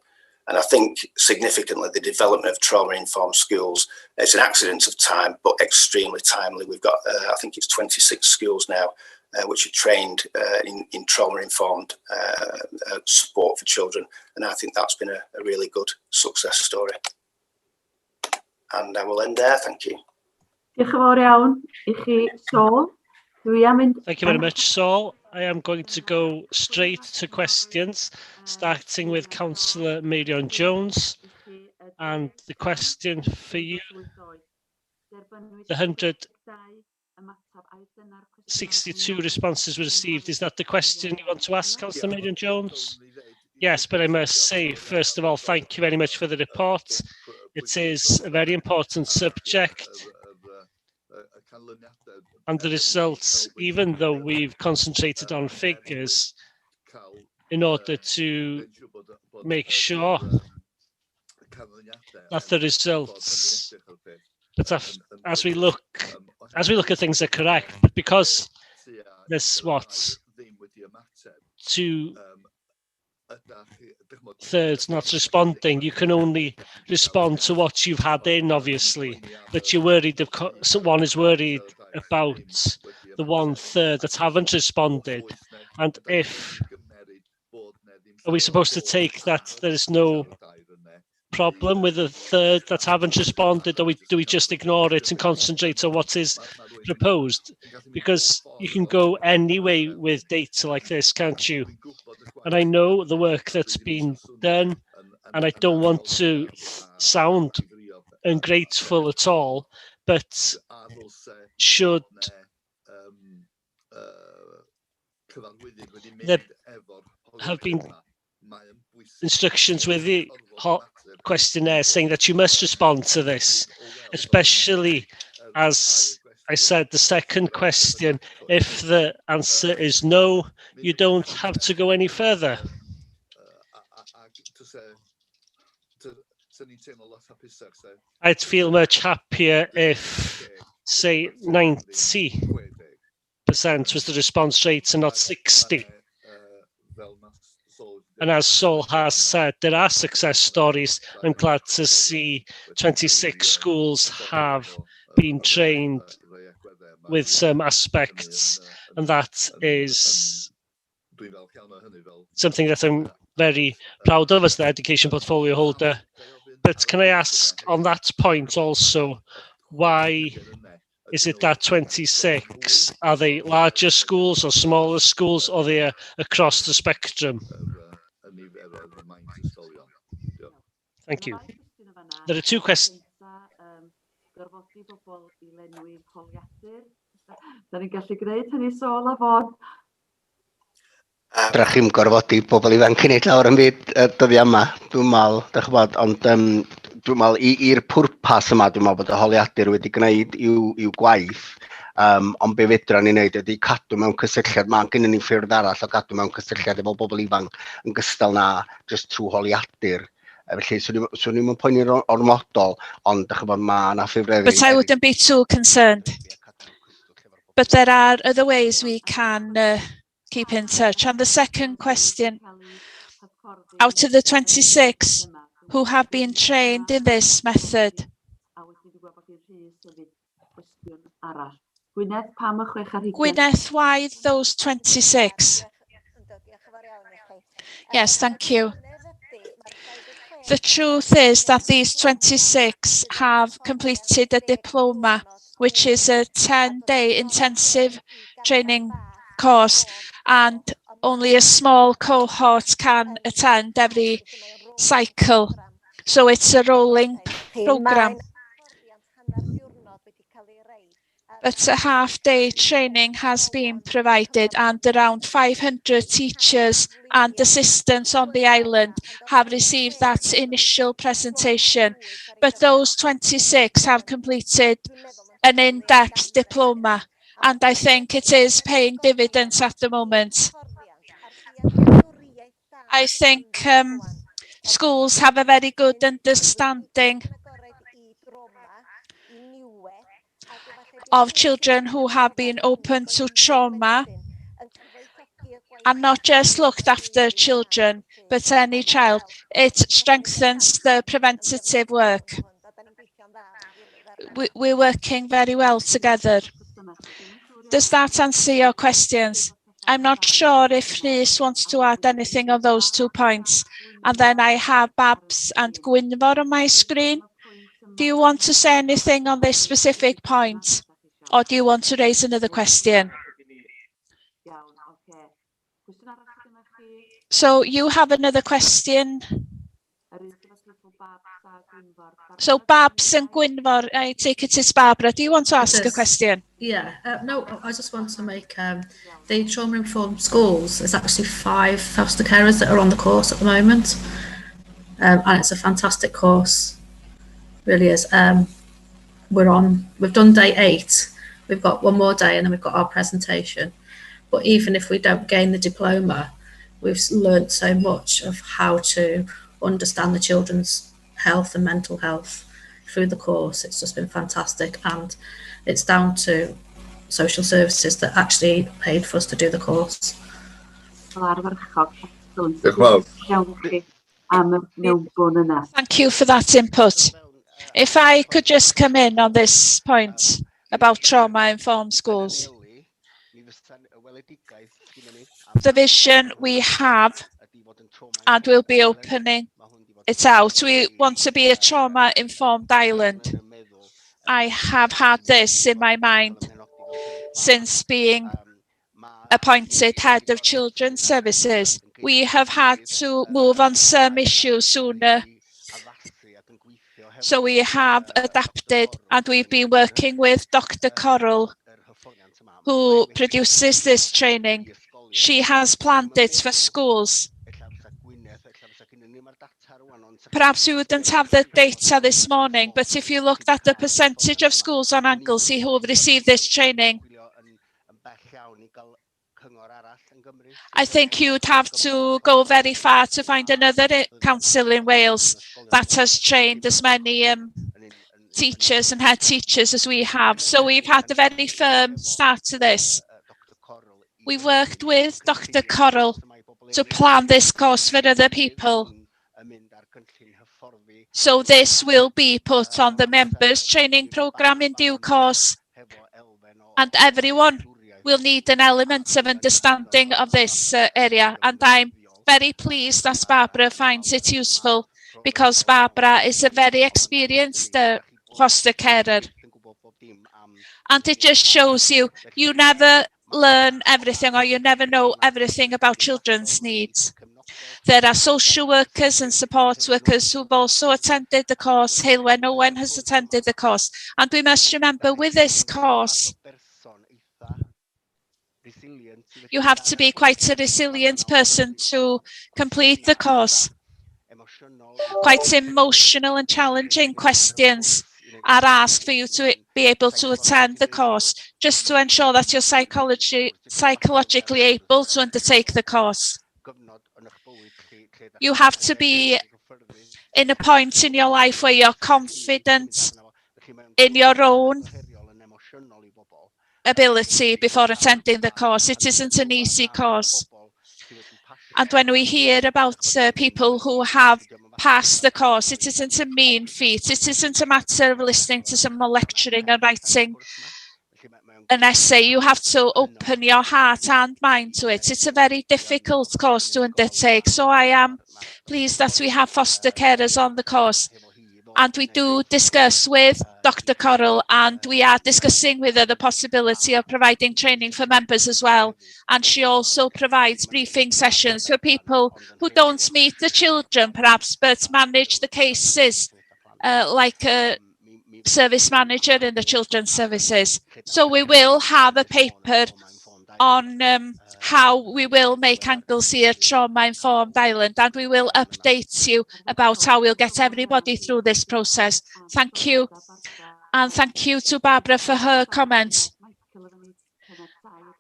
And I think significantly the development of trauma-informed schools, it's an accident of time, but extremely timely. We've got, I think it's 26 schools now, which are trained in trauma-informed support for children. And I think that's been a really good success story. And I will end there, thank you. Diolch yn fawr iawn I chi, Saul. Thank you very much, Saul. I am going to go straight to questions, starting with Councillor Meirion Jones. And the question for you, the 162 responses were received. Is that the question you want to ask, Councillor Meirion Jones? Yes, but I must say, first of all, thank you very much for the report. It is a very important subject. And the results, even though we've concentrated on figures in order to make sure that the results, but as we look at things are correct, but because there's what, 2/3 not responding, you can only respond to what you've had in, obviously, but you're worried, one is worried about the 1/3 that haven't responded. And are we supposed to take that there is no problem with the 1/3 that haven't responded, or do we just ignore it and concentrate on what is proposed? Because you can go anyway with data like this, can't you? And I know the work that's been done, and I don't want to sound ungrateful at all, but should there have been instructions with the questionnaire saying that you must respond to this, especially as I said, the second question, if the answer is no, you don't have to go any further. I'd feel much happier if, say, 90% was the response rate and not 60%. And as Saul has said, there are success stories. I'm glad to see 26 schools have been trained with some aspects, and that is something that I'm very proud of as the education portfolio holder. But can I ask on that point also, why is it that 26, are they larger schools or smaller schools, or they are across the spectrum? Thank you. There are two questions. Drach chi'n gorfodi pobl ifanc i wneud lawr am byd dyddi yma, dwi'n meddwl, dych chibod, ond dwi'n meddwl i'r pwrpas yma, dwi'n meddwl bod y holiadur wedi gwneud i'w gwaith, ond be fedra ni wneud ydy cadw mewn cysylltiad, mae'n gynnu ni ffyrdd arall o gadw mewn cysylltiad efo bobl ifanc yn gystal na just trwy holiadur. Felly, swn i'm yn poeni ormodol, ond dych chibod, mae yna ffurfeddi. But I wouldn't be too concerned. But there are other ways we can keep in touch. And the second question, out of the 26 who have been trained in this method, Gwyneth, why those 26? Yes, thank you. The truth is that these 26 have completed a diploma, which is a 10-day intensive training course, and only a small cohort can attend every cycle. So it's a rolling program. But a half-day training has been provided, and around 500 teachers and assistants on the island have received that initial presentation. But those 26 have completed an in-depth diploma, and I think it is paying dividends at the moment. I think schools have a very good understanding of children who have been open to trauma, and not just looked after children, but any child. It strengthens the preventative work. We're working very well together. Does that answer your questions? I'm not sure if Rhys wants to add anything on those 2 points. And then I have Babs and Gwynfor on my screen. Do you want to say anything on this specific point? Or do you want to raise another question? So you have another question? So Babs and Gwynfor, I take it it's Barbara. Do you want to ask a question? Yeah, no, I just want to make the trauma-informed schools. There's actually 5 foster carers that are on the course at the moment, and it's a fantastic course, really is. We've done day 8. We've got one more day, and then we've got our presentation. But even if we don't gain the diploma, we've learnt so much of how to understand the children's health and mental health through the course. It's just been fantastic, and it's down to social services that actually paid for us to do the course. Thank you for that input. If I could just come in on this point about trauma-informed schools. The vision we have, and we'll be opening it out. We want to be a trauma-informed island. I have had this in my mind since being appointed head of children's services. We have had to move on some issues sooner. So we have adapted, and we've been working with Dr. Coral, who produces this training. She has planned it for schools. Perhaps we wouldn't have the data this morning, but if you looked at the percentage of schools on Anglesey who have received this training, I think you'd have to go very far to find another council in Wales that has trained as many teachers and head teachers as we have. So we've had a very firm start to this. We've worked with Dr. Coral to plan this course for other people. So this will be put on the members' training programme in due course, and everyone will need an element of understanding of this area. And I'm very pleased that Barbara finds it useful, because Barbara is a very experienced foster carer. And it just shows you never learn everything, or you never know everything about children's needs. There are social workers and support workers who've also attended the course here where no one has attended the course. And we must remember, with this course, you have to be quite a resilient person to complete the course. Quite emotional and challenging questions are asked for you to be able to attend the course, just to ensure that you're psychologically able to undertake the course. You have to be in a point in your life where you're confident in your own ability before attending the course. It isn't an easy course. And when we hear about people who have passed the course, it isn't a mean feat. It isn't a matter of listening to someone lecturing and writing an essay. You have to open your heart and mind to it. It's a very difficult course to undertake. So I am pleased that we have foster carers on the course. And we do discuss with Dr. Coral, and we are discussing with her the possibility of providing training for members as well. And she also provides briefing sessions for people who don't meet the children, perhaps, but manage the cases, like a service manager in the children's services. So we will have a paper on how we will make Anglesey a trauma-informed island, and we will update you about how we'll get everybody through this process. Thank you, and thank you to Barbara for her comments.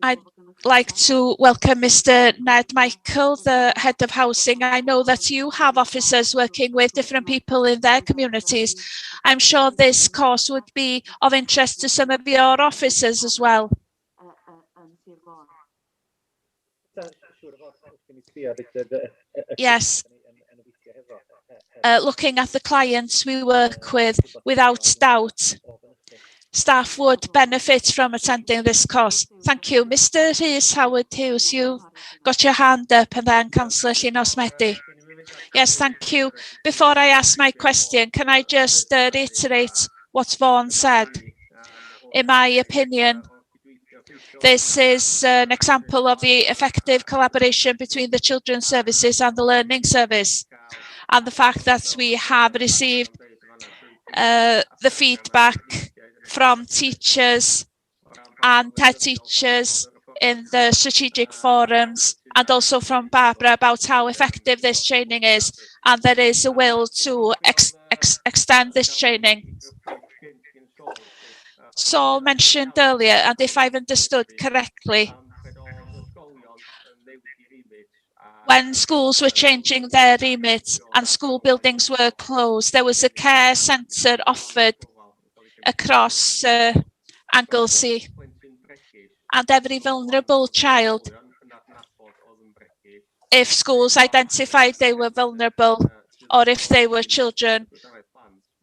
I'd like to welcome Mr. Ned Michael, the head of housing. I know that you have officers working with different people in their communities. I'm sure this course would be of interest to some of your officers as well. Yes. Looking at the clients we work with, without doubt, staff would benefit from attending this course. Thank you. Mr. Rhys Howard-Hughes, you've got your hand up, and then Councillor Llinos Medi. Yes, thank you. Before I ask my question, can I just reiterate what Vaughan said? In my opinion, this is an example of the effective collaboration between the Children's Services and the Learning Service, and the fact that we have received the feedback from teachers and head teachers in the strategic forums, and also from Barbara about how effective this training is, and there is a will to extend this training. Saul mentioned earlier, and if I've understood correctly, when schools were changing their remit and school buildings were closed, there was a care centre offered across Anglesey, and every vulnerable child, if schools identified they were vulnerable, or if they were children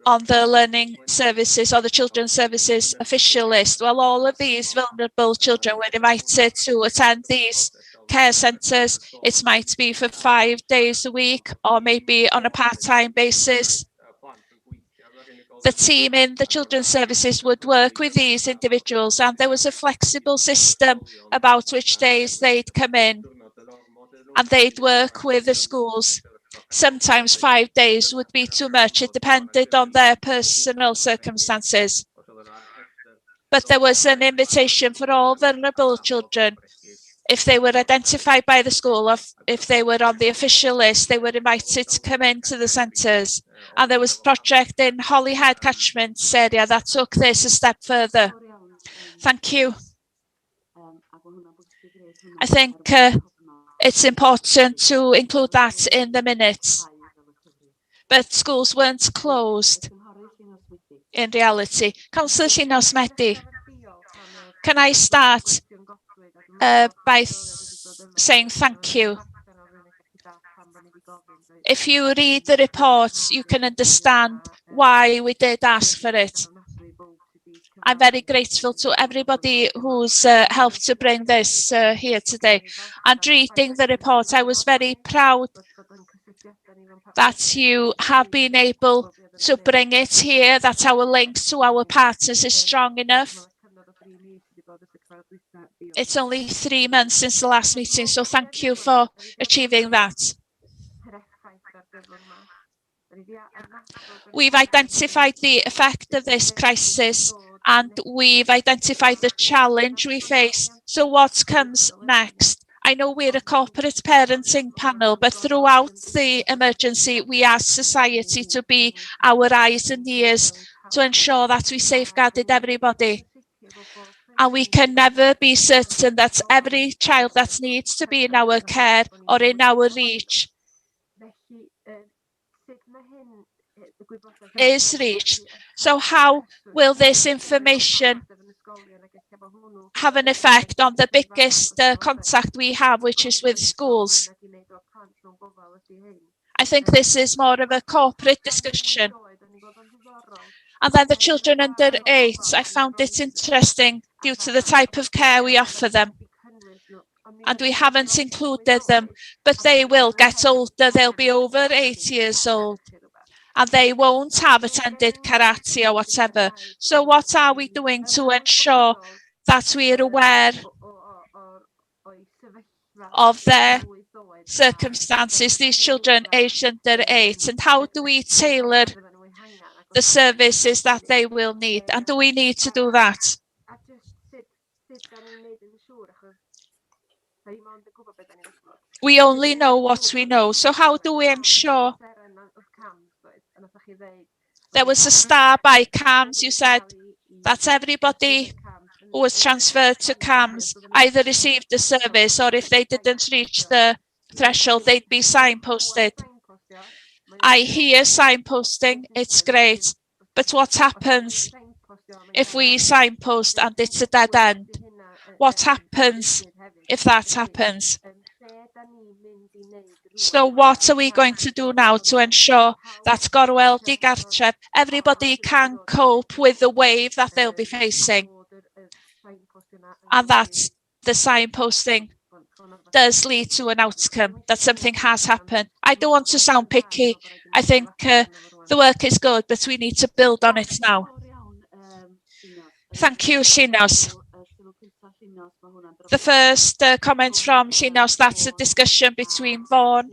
on the learning services or the children's services official list, well, all of these vulnerable children were invited to attend these care centres. It might be for 5 days a week or maybe on a part-time basis. The team in the children's services would work with these individuals, and there was a flexible system about which days they'd come in, and they'd work with the schools. Sometimes 5 days would be too much. It depended on their personal circumstances. But there was an invitation for all vulnerable children. If they were identified by the school, or if they were on the official list, they were invited to come into the centres. And there was a project in Holyhead catchment area that took this a step further. Thank you. I think it's important to include that in the minutes. But schools weren't closed in reality. Councillor Llinos Medi, can I start by saying thank you? If you read the reports, you can understand why we did ask for it. I'm very grateful to everybody who's helped to bring this here today. And reading the report, I was very proud that you have been able to bring it here, that our link to our partners is strong enough. It's only 3 months since the last meeting, so thank you for achieving that. We've identified the effect of this crisis, and we've identified the challenge we face. So what comes next? I know we're a corporate parenting panel, but throughout the emergency, we asked society to be our eyes and ears to ensure that we safeguarded everybody. And we can never be certain that every child that needs to be in our care or in our reach is reached. So how will this information have an effect on the biggest contact we have, which is with schools? I think this is more of a corporate discussion. And then the children under 8, I found it interesting due to the type of care we offer them. And we haven't included them, but they will get older. They'll be over 8 years old. And they won't have attended karate or whatever. So what are we doing to ensure that we are aware of their circumstances, these children aged under 8, and how do we tailor the services that they will need? And do we need to do that? We only know what we know. So how do we ensure? There was a star by CAMHS. You said that everybody who was transferred to CAMHS either received the service, or if they didn't reach the threshold, they'd be signposted. I hear signposting, it's great, but what happens if we signpost and it's a dead end? What happens if that happens? So what are we going to do now to ensure that Gorwel, Digartref, everybody can cope with the wave that they'll be facing? And that the signposting does lead to an outcome, that something has happened. I don't want to sound picky. I think the work is good, but we need to build on it now. Thank you, Llinos. The first comment from Llinos, that's a discussion between Vaughan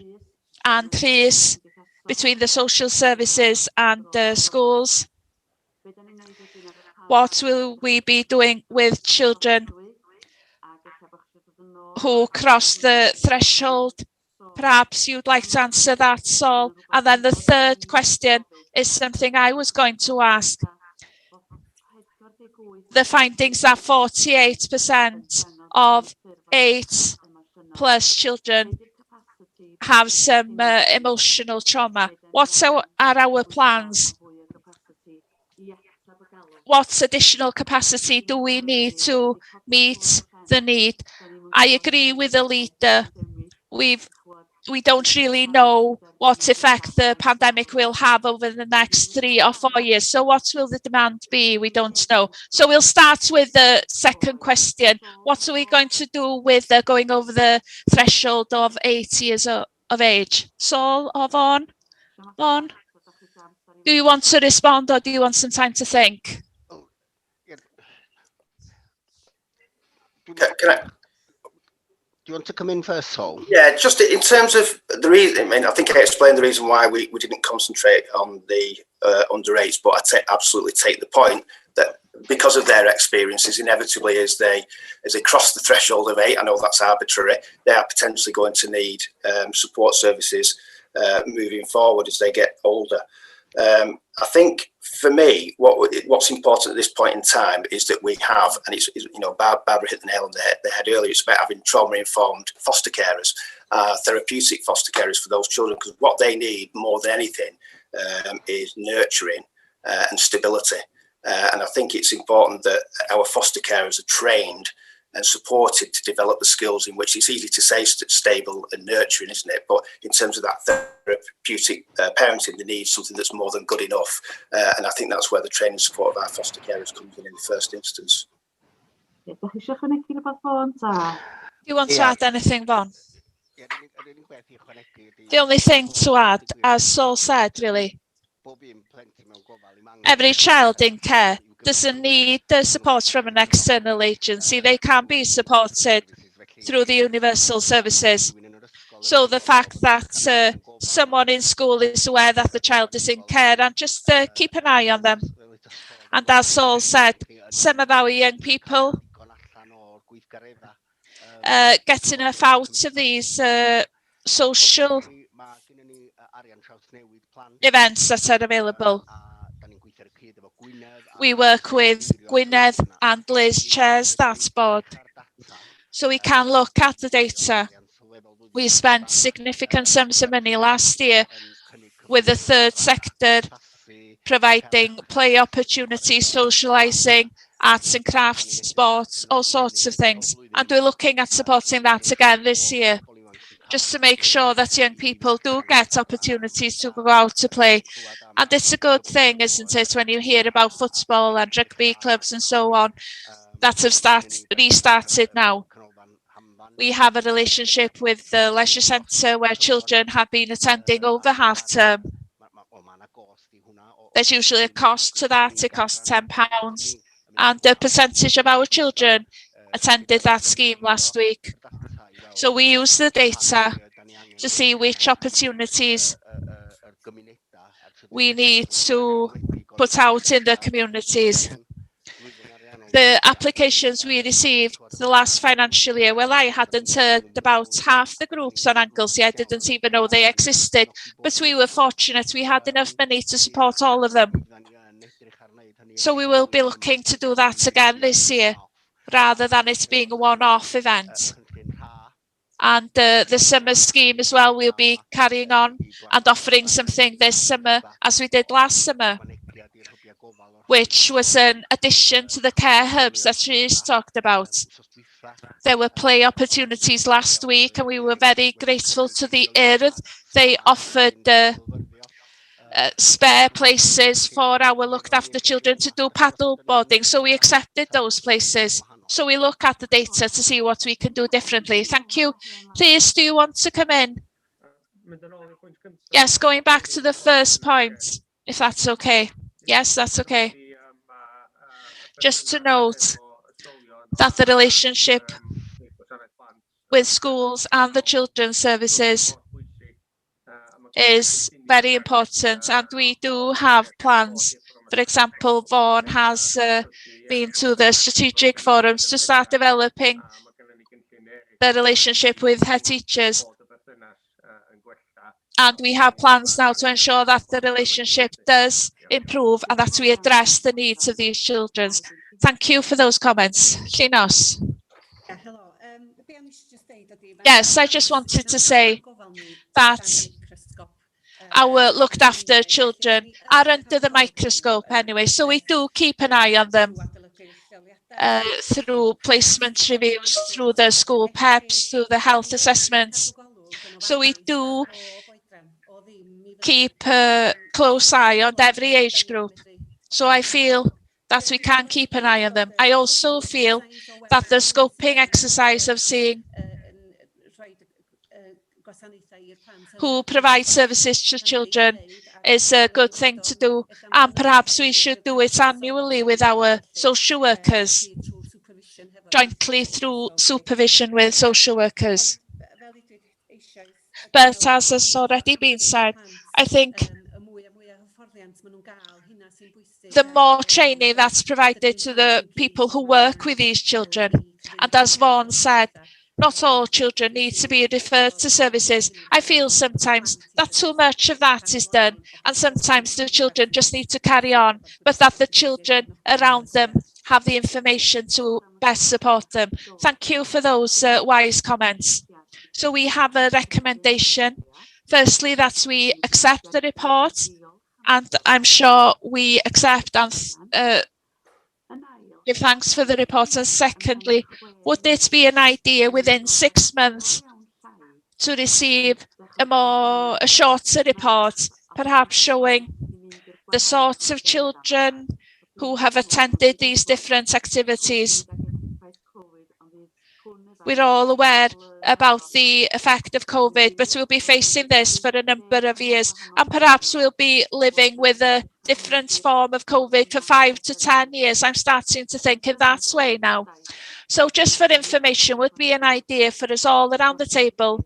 and Rhys, between the social services and the schools. What will we be doing with children who cross the threshold? Perhaps you'd like to answer that, Saul. And then the third question is something I was going to ask. The findings that 48% of 8+ children have some emotional trauma. What are our plans? What additional capacity do we need to meet the need? I agree with the leader. We don't really know what effect the pandemic will have over the next 3 or 4 years. So what will the demand be? We don't know. So we'll start with the second question. What are we going to do with going over the threshold of 8 years of age? Saul or Vaughan? Vaughan? Do you want to respond or do you want some time to think? Do you want to come in first, Saul? Yeah, just in terms of the reason, I mean, I think I explained the reason why we didn't concentrate on the under 8s, but I absolutely take the point that because of their experiences, inevitably as they cross the threshold of 8, I know that's arbitrary, they are potentially going to need support services moving forward as they get older. I think for me, what's important at this point in time is that we have, and it's you know, Barbara hit the nail on the head earlier, it's about having trauma-informed foster carers, therapeutic foster carers for those children, because what they need more than anything is nurturing and stability. And I think it's important that our foster carers are trained and supported to develop the skills in which it's easy to say stable and nurturing, isn't it? But in terms of that therapeutic parenting, they need something that's more than good enough. And I think that's where the training support of our foster carers comes in the first instance. Do you want to add anything, Vaughan? The only thing to add, as Saul said, really, every child in care doesn't need the support from an external agency. They can be supported through the universal services. So the fact that someone in school is aware that the child is in care and just keep an eye on them. And as Saul said, some of our young people get enough out of these social events that are available. We work with Gwynedd and Liz chairs that board, so we can look at the data. We spent significant sums of money last year with the third sector providing play opportunities, socialising, arts and crafts, sports, all sorts of things. And we're looking at supporting that again this year, just to make sure that young people do get opportunities to go out to play. And it's a good thing, isn't it, when you hear about football and rugby clubs and so on that have restarted now. We have a relationship with the leisure centre where children have been attending over half term. There's usually a cost to that, it costs £10, and a percentage of our children attended that scheme last week. So we use the data to see which opportunities we need to put out in the communities. The applications we received the last financial year, well, I hadn't heard about half the groups on Anglesey. I didn't even know they existed, but we were fortunate. We had enough money to support all of them. So we will be looking to do that again this year, rather than it being a one-off event. And the summer scheme as well, we'll be carrying on and offering something this summer as we did last summer, which was an addition to the care hubs that she's talked about. There were play opportunities last week and we were very grateful to the Urdd. They offered spare places for our looked after children to do paddle boarding, so we accepted those places. So we look at the data to see what we can do differently. Thank you. Please, do you want to come in? Yes, going back to the first point, if that's okay. Yes, that's okay. Just to note that the relationship with schools and the children's services is very important, and we do have plans For example, Vaughan has been to the strategic forums to start developing the relationship with her teachers. And we have plans now to ensure that the relationship does improve and that we address the needs of these children. Thank you for those comments. Llynos. Yes, I just wanted to say that our looked after children are under the microscope anyway, so we do keep an eye on them through placement reviews, through the school PEPs, through the health assessments. So we do keep a close eye on every age group. So I feel that we can keep an eye on them. I also feel that the scoping exercise of seeing who provide services to children is a good thing to do, and perhaps we should do it annually with our social workers, jointly through supervision with social workers. But as has already been said, I think the more training that's provided to the people who work with these children, and as Vaughan said, not all children need to be referred to services. I feel sometimes that too much of that is done, and sometimes the children just need to carry on, but that the children around them have the information to best support them. Thank you for those wise comments. So we have a recommendation, firstly, that we accept the report, and I'm sure we accept and give thanks for the report. And secondly, would it be an idea within 6 months to receive a shorter report, perhaps showing the sorts of children who have attended these different activities? We're all aware about the effect of COVID, but we'll be facing this for a number of years, and perhaps we'll be living with a different form of COVID for 5 to 10 years. I'm starting to think in that way now. So just for information, would be an idea for us all around the table,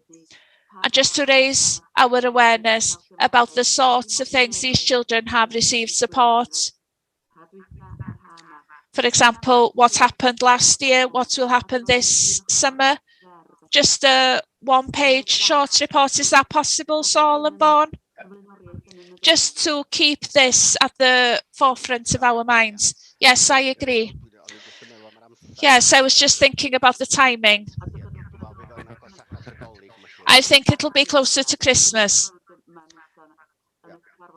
and just to raise our awareness about the sorts of things these children have received support. For example, what happened last year, what will happen this summer. Just a one-page short report, is that possible, Saul and Vaughan? Just to keep this at the forefront of our minds. Yes, I agree. Yes, I was just thinking about the timing. I think it'll be closer to Christmas.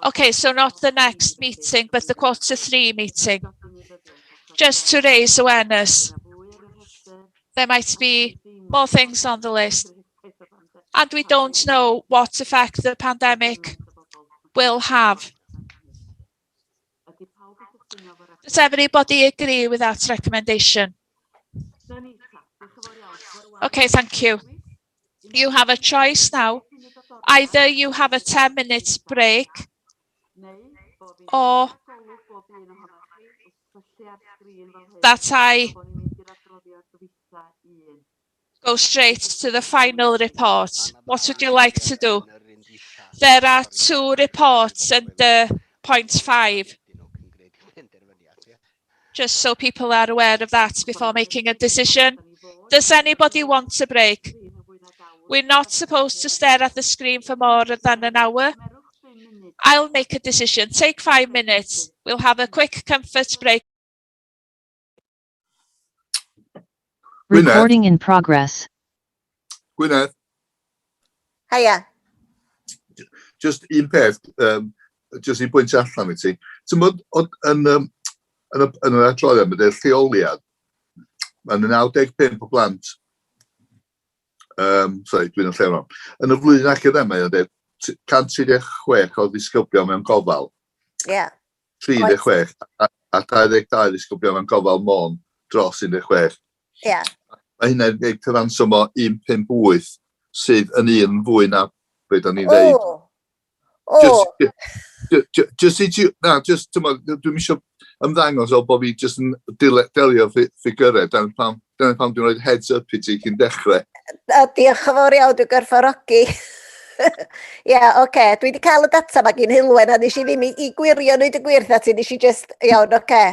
Okay, so not the next meeting, but the Q3 meeting. Just to raise awareness. There might be more things on the list. And we don't know what effect the pandemic will have. Does everybody agree with that recommendation? Okay, thank you. You have a choice now. Either you have a 10-minute break, or that I go straight to the final report. What would you like to do? There are 2 reports under point 5. Just so people are aware of that before making a decision. Does anybody want a break? We're not supposed to stare at the screen for more than an hour. I'll make a decision. Take 5 minutes. We'll have a quick comfort break. Recording in progress. Gwyneth. Hiya. Just un peth, just i bwyntio allan i ti. Tymod, yn yr adroddiad, mae dy'r lleoliad, mae'n 95 o blant, sorry, dwi'n yn lle rhan, yn y flwyddyn academaidd, mae 136 o ddisgyblion mewn gofal. Ie. 36, a 22 ddisgyblion mewn gofal Môn dros 16. Ie. Mae hynny'n gwneud cyfanswm o 158 sydd yn un fwy na beth o'n i'n dweud. Dwi'n eisiau ymddangos o bod fi jyst yn delio ffigurau, dyna pam dwi'n rhoi heads up i ti cyn dechrau. Diolch yn fawr iawn, dwi'n gwerthfawrogi. Ie, oce. Dwi wedi cael y data ma gyn Hilwen a nes i ddim i gwirio nhw i dy gwirth a ti, nes i just, iawn, oce.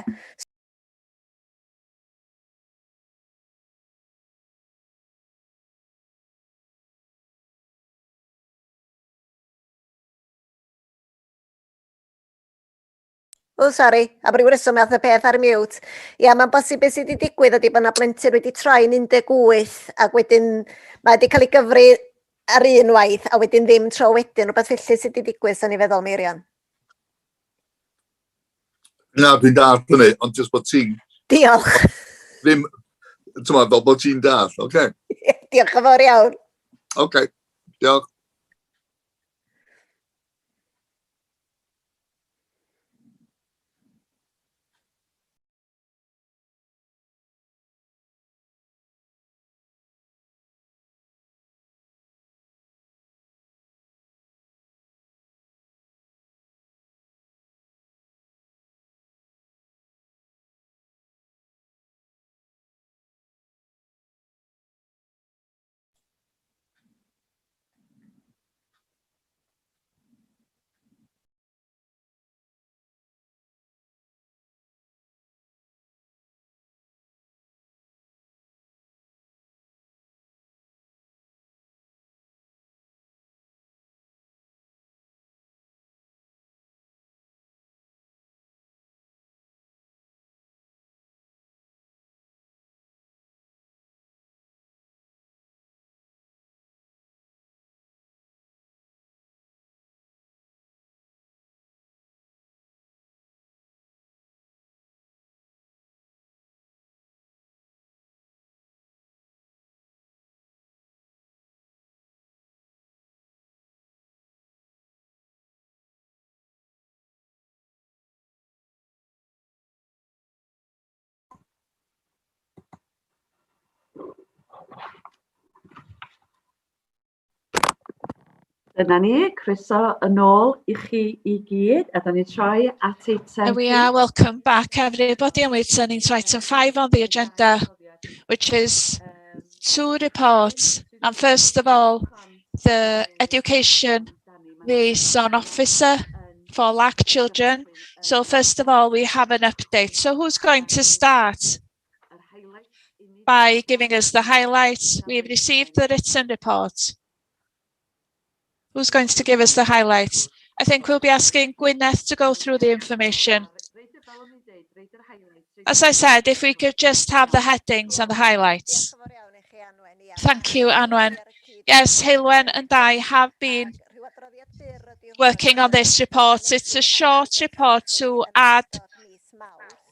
O, sori, am ryw reswm ath y peth ar mute. Ia, mae'n bosib beth sydd wedi digwydd ydy bod yna blentyn wedi troi'n 18 ac wedyn mae wedi cael ei gyfri ar unwaith a wedyn ddim tro wedyn, rhywbeth felly sydd wedi digwydd, sa'n i feddwl, Meirion. Na, dwi'n dall hynny, ond jyst bod ti'n Diolch. ddim, fel bod ti'n dall, oce? Diolch yn fawr iawn. Oce, diolch. Dyna ni, croeso yn ôl i chi I gyd, a da ni troi at eitem. And we are welcome back everybody, and we're turning to item 5 on the agenda, which is 2 reports. And first of all, the education liaison officer for LAC children. So first of all, we have an update. So who's going to start by giving us the highlights? We've received the written report. Who's going to give us the highlights? I think we'll be asking Gwyneth to go through the information. As I said, if we could just have the headings and the highlights. Thank you, Anwen. Yes, Hilwen and I have been working on this report. It's a short report to add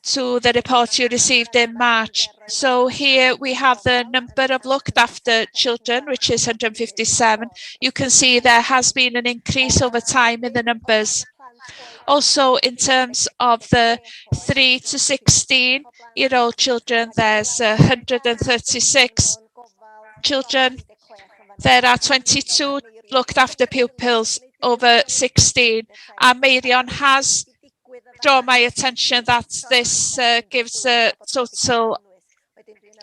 to the report you received in March. So here we have the number of looked after children, which is 157. You can see there has been an increase over time in the numbers. Also, in terms of the 3 to 16-year-old children, there's 136 children. There are 22 looked after pupils over 16. And Meirion has drawn my attention that this gives a total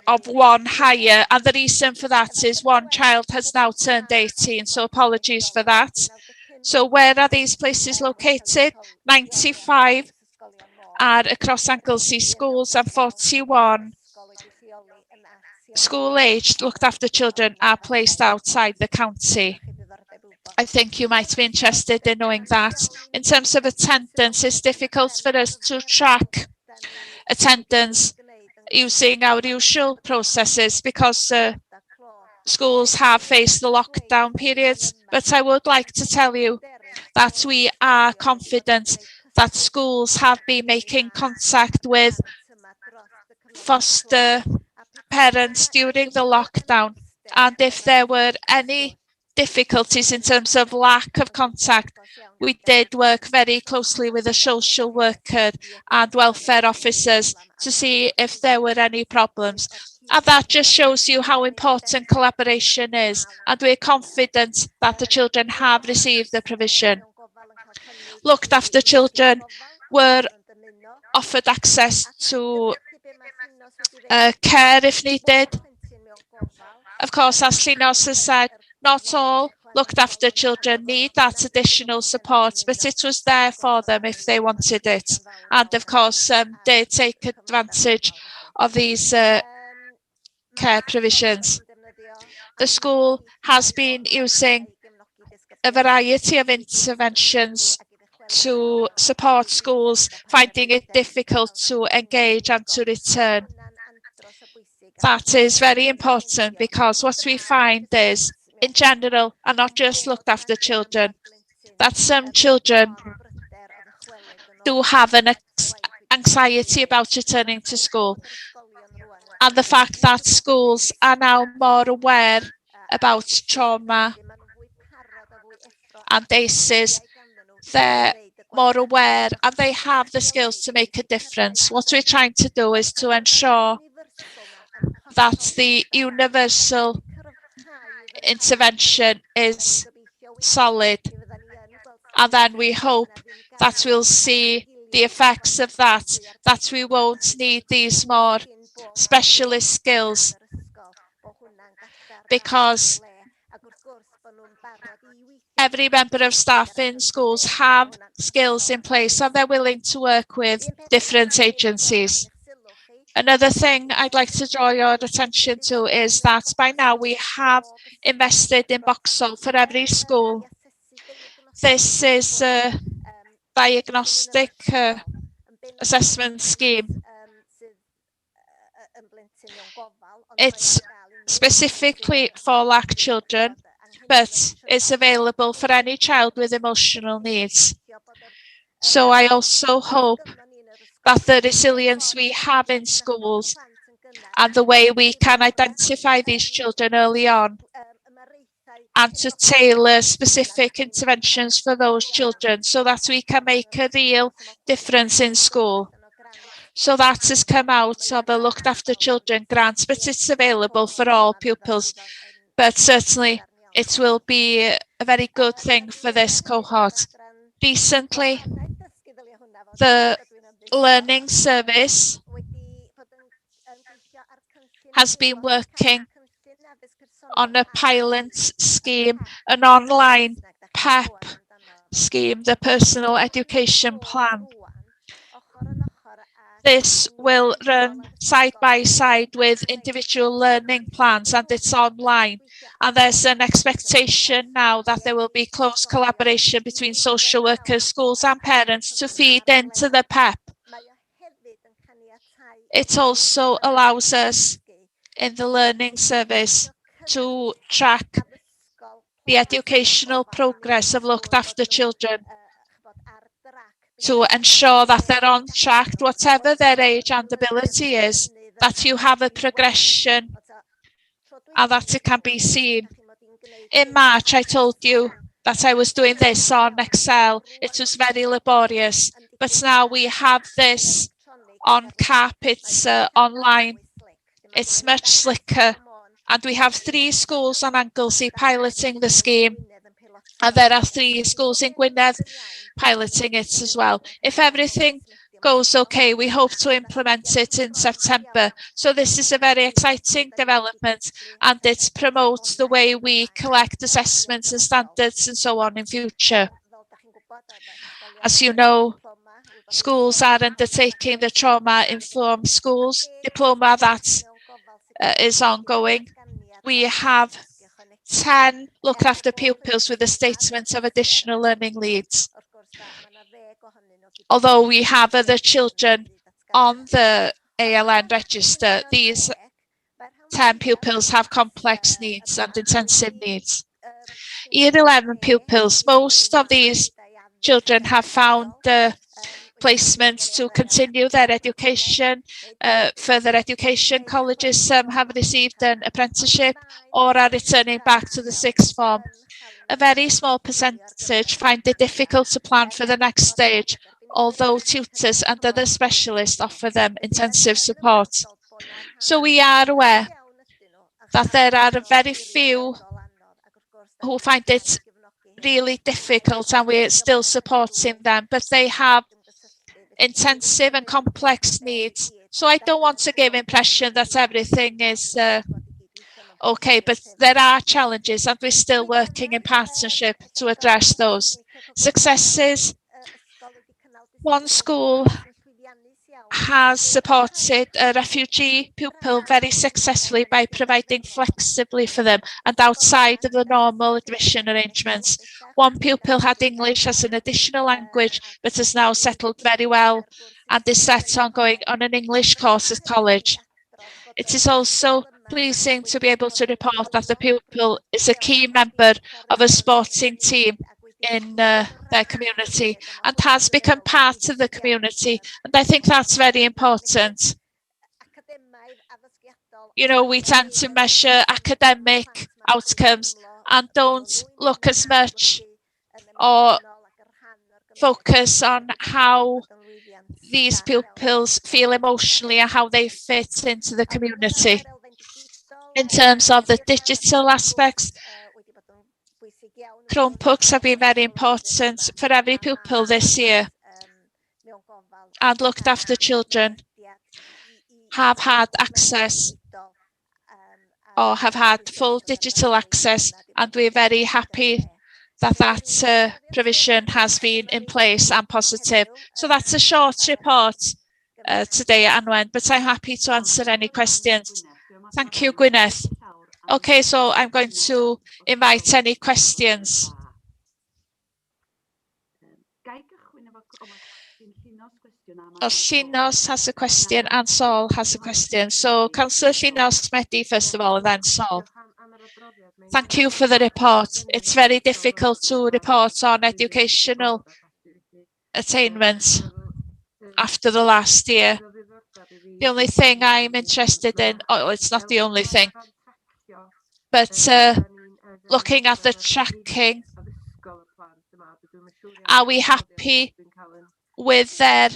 of 1 higher, and the reason for that is 1 child has now turned 18, so apologies for that. So where are these places located? 95 are across Anglesey schools and 41 school-aged looked after children are placed outside the county. I think you might be interested in knowing that. In terms of attendance, it's difficult for us to track attendance using our usual processes because schools have faced the lockdown periods. But I would like to tell you that we are confident that schools have been making contact with foster parents during the lockdown. And if there were any difficulties in terms of lack of contact, we did work very closely with the social worker and welfare officers to see if there were any problems. And that just shows you how important collaboration is, and we're confident that the children have received the provision. Looked after children were offered access to care if needed. Of course, as Llynos has said, not all looked after children need that additional support, but it was there for them if they wanted it. And of course, they take advantage of these care provisions. The school has been using a variety of interventions to support schools finding it difficult to engage and to return. That is very important because what we find is, in general, and not just looked after children, that some children do have an anxiety about returning to school. And the fact that schools are now more aware about trauma and ACEs, they're more aware and they have the skills to make a difference. What we're trying to do is to ensure that the universal intervention is solid, and then we hope that we'll see the effects of that we won't need these more specialist skills, because every member of staff in schools have skills in place and they're willing to work with different agencies. Another thing I'd like to draw your attention to is that by now we have invested in Boxall for every school. This is a diagnostic assessment scheme. It's specifically for LAC children, but it's available for any child with emotional needs. So I also hope that the resilience we have in schools and the way we can identify these children early on and to tailor specific interventions for those children so that we can make a real difference in school. So that has come out of a looked after children grant, but it's available for all pupils. But certainly it will be a very good thing for this cohort. Recently, the Learning Service has been working on a pilot scheme, an online PEP scheme, the Personal Education Plan. This will run side by side with individual learning plans, and it's online. And there's an expectation now that there will be close collaboration between social workers, schools and parents to feed into the PEP. It also allows us in the Learning Service to track the educational progress of looked after children, to ensure that they're on track, whatever their age and ability is, that you have a progression and that it can be seen. In March, I told you that I was doing this on Excel. It was very laborious, but now we have this on CAP, it's online. It's much slicker, and we have 3 schools on Anglesey piloting the scheme, and there are 3 schools in Gwynedd piloting it as well. If everything goes okay, we hope to implement it in September. So this is a very exciting development, and it promotes the way we collect assessments and standards and so on in future. As you know, schools are undertaking the Trauma-Informed Schools diploma that is ongoing. We have 10 looked after pupils with a statement of additional learning needs. Although we have other children on the ALN register, these 10 pupils have complex needs and intensive needs. Year 11 pupils, most of these children have found placements to continue their education, further education colleges. Some have received an apprenticeship or are returning back to the 6th form. A very small percentage find it difficult to plan for the next stage, although tutors and other specialists offer them intensive support. So we are aware that there are very few who find it really difficult, and we're still supporting them, but they have intensive and complex needs. So I don't want to give impression that everything is Okay, but there are challenges and we're still working in partnership to address those. Successes. One school has supported a refugee pupil very successfully by providing flexibly for them and outside of the normal admission arrangements. One pupil had English as an additional language, but has now settled very well and is set on going on an English course at college. It is also pleasing to be able to report that the pupil is a key member of a sporting team in their community and has become part of the community, and I think that's very important. You know, we tend to measure academic outcomes and don't look as much or focus on how these pupils feel emotionally and how they fit into the community. In terms of the digital aspects, Chromebooks have been very important for every pupil this year, and looked after children have had access or have had full digital access, and we're very happy that that provision has been in place and positive. So that's a short report today, Anwen, but I'm happy to answer any questions. Thank you, Gwyneth. Okay, so I'm going to invite any questions. Llynos has a question and Saul has a question. So Councillor Llynos Medi first of all and then Saul. Thank you for the report. It's very difficult to report on educational attainment after the last year. The only thing I'm interested in, oh, it's not the only thing, but looking at the tracking, are we happy with their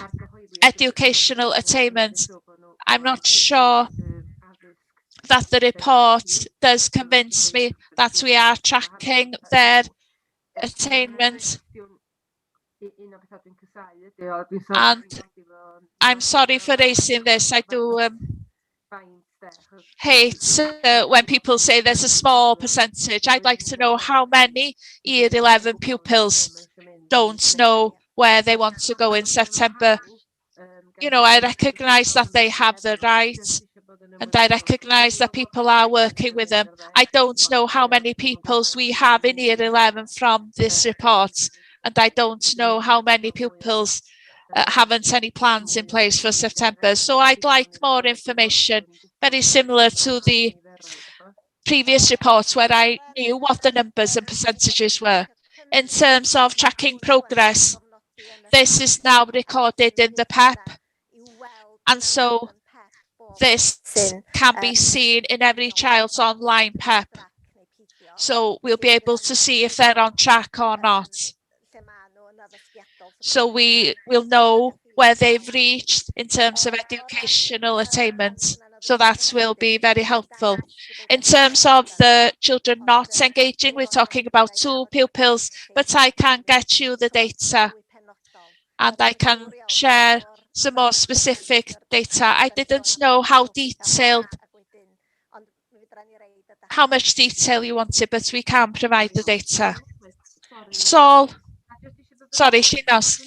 educational attainment? I'm not sure that the report does convince me that we are tracking their attainment. And I'm sorry for raising this. I do hate when people say there's a small percentage. I'd like to know how many Year 11 pupils don't know where they want to go in September. You know, I recognise that they have the right, and I recognise that people are working with them. I don't know how many pupils we have in Year 11 from this report, and I don't know how many pupils haven't any plans in place for September. So I'd like more information, very similar to the previous reports where I knew what the numbers and percentages were. In terms of tracking progress, this is now recorded in the PEP, and so this can be seen in every child's online PEP. So we'll be able to see if they're on track or not. So we will know where they've reached in terms of educational attainment. So that will be very helpful. In terms of the children not engaging, we're talking about 2 pupils, but I can get you the data and I can share some more specific data. I didn't know how detailed, how much detail you wanted, but we can provide the data. Saul, sorry, Llynos.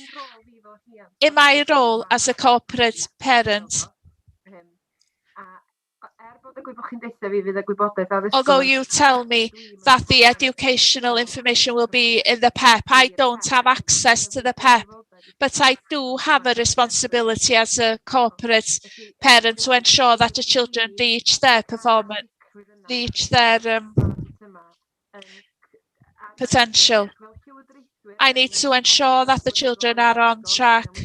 In my role as a corporate parent, although you tell me that the educational information will be in the PEP, I don't have access to the PEP, but I do have a responsibility as a corporate parent to ensure that the children reach their performance, reach their potential. I need to ensure that the children are on track.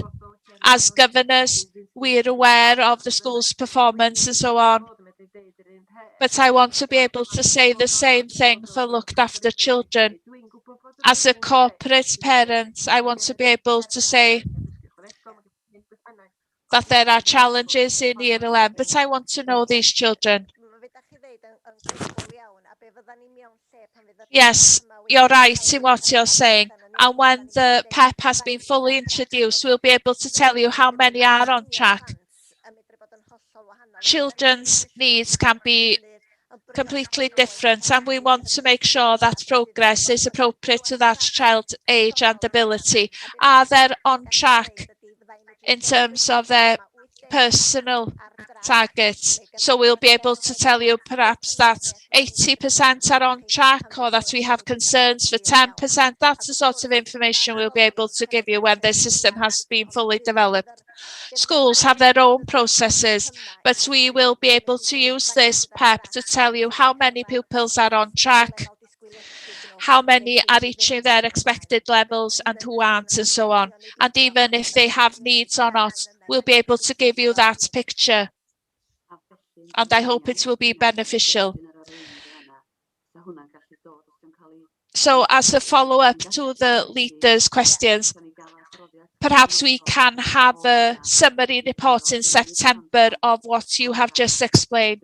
As governors, we're aware of the school's performance and so on. But I want to be able to say the same thing for looked after children. As a corporate parent, I want to be able to say that there are challenges in Year 11, but I want to know these children. Yes, you're right in what you're saying. And when the PEP has been fully introduced, we'll be able to tell you how many are on track. Children's needs can be completely different, and we want to make sure that progress is appropriate to that child's age and ability. Are they on track in terms of their personal targets? So we'll be able to tell you perhaps that 80% are on track, or that we have concerns for 10%. That's the sort of information we'll be able to give you when the system has been fully developed. Schools have their own processes, but we will be able to use this PEP to tell you how many pupils are on track, how many are reaching their expected levels and who aren't, and so on. And even if they have needs or not, we'll be able to give you that picture. And I hope it will be beneficial. So as a follow-up to the leaders' questions, perhaps we can have a summary report in September of what you have just explained.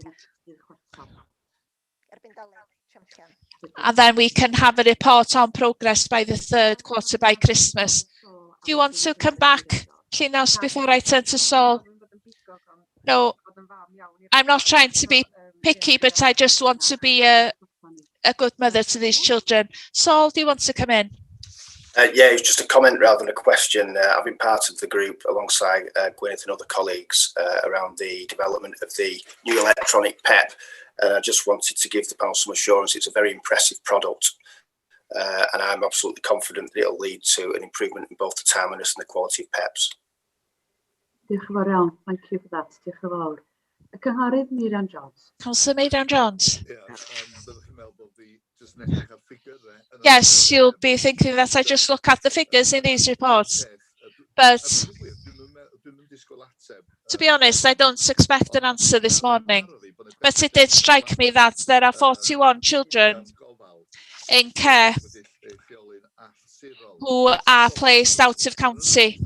And then we can have a report on progress by the third quarter, by Christmas. Do you want to come back, Llinws, before I turn to Saul? No, I'm not trying to be picky, but I just want to be a good mother to these children. Saul, do you want to come in? Yeah, it's just a comment rather than a question. I've been part of the group alongside Gwyneth and other colleagues around the development of the new electronic PEP. I just wanted to give the panel some assurance it's a very impressive product, and I'm absolutely confident that it'll lead to an improvement in both the timeliness and the quality of PEPs. Diolch yn fawr iawn. Thank you for that. Diolch yn fawr. Y cynghorydd Miriam Jones. Councillor Miriam Jones. Yes, you'll be thinking that I just look at the figures in these reports. But to be honest, I don't expect an answer this morning. But it did strike me that there are 41 children in care who are placed out of county.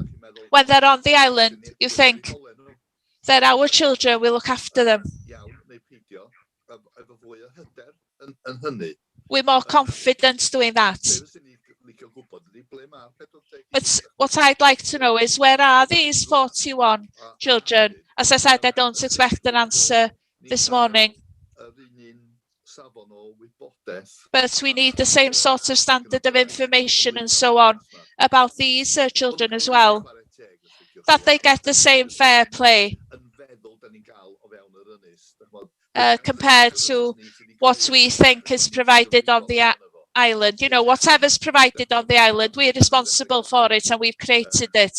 When they're on the island, you think, they're our children, we look after them. We're more confident doing that. But what I'd like to know is, where are these 41 children? As I said, I don't expect an answer this morning. But we need the same sort of standard of information and so on about these children as well, that they get the same fair play compared to what we think is provided on the island. You know, whatever's provided on the island, we're responsible for it and we've created it.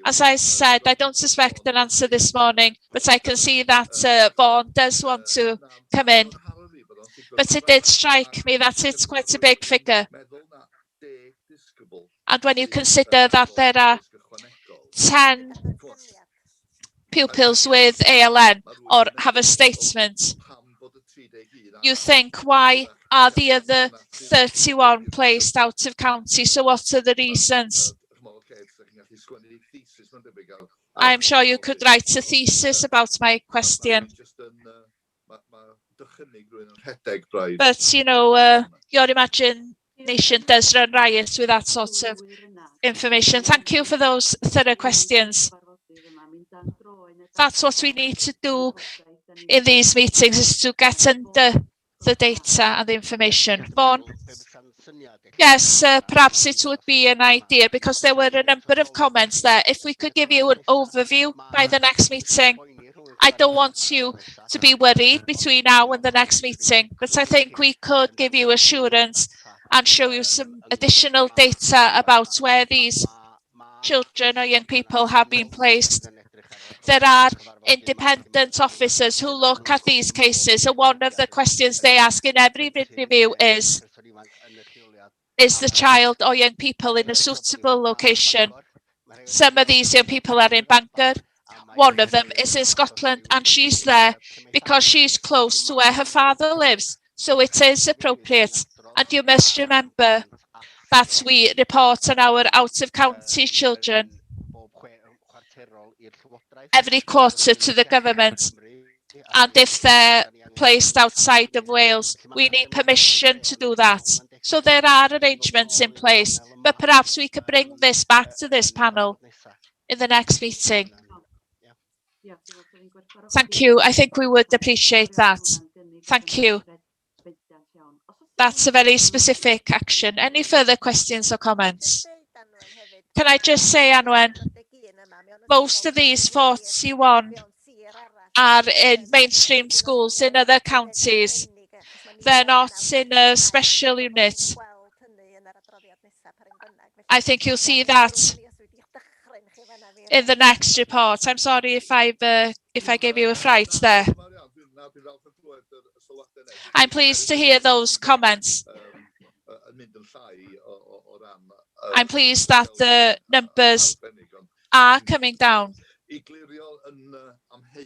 As I said, I don't suspect an answer this morning, but I can see that Vaughan does want to come in. But it did strike me that it's quite a big figure. And when you consider that there are 10 pupils with ALN or have a statement, you think, why are the other 31 placed out of county? So what are the reasons? I'm sure you could write a thesis about my question. But, you know, your imagination does run riot with that sort of information. Thank you for those thorough questions. That's what we need to do in these meetings, is to get under the data and the information. Vaughan? Yes, perhaps it would be an idea, because there were a number of comments there. If we could give you an overview by the next meeting. I don't want you to be worried between now and the next meeting, but I think we could give you assurance and show you some additional data about where these children or young people have been placed. There are independent officers who look at these cases, and one of the questions they ask in every review is the child or young people in a suitable location? Some of these young people are in Bangor. One of them is in Scotland, and she's there because she's close to where her father lives. So it is appropriate. And you must remember that we report on our out-of-county children every quarter to the government. And if they're placed outside of Wales, we need permission to do that. So there are arrangements in place, but perhaps we could bring this back to this panel in the next meeting. Thank you. I think we would appreciate that. Thank you. That's a very specific action. Any further questions or comments? Can I just say, Anwen, most of these 41 are in mainstream schools in other counties. They're not in a special unit. I think you'll see that in the next report. I'm sorry if I gave you a fright there. I'm pleased to hear those comments. I'm pleased that the numbers are coming down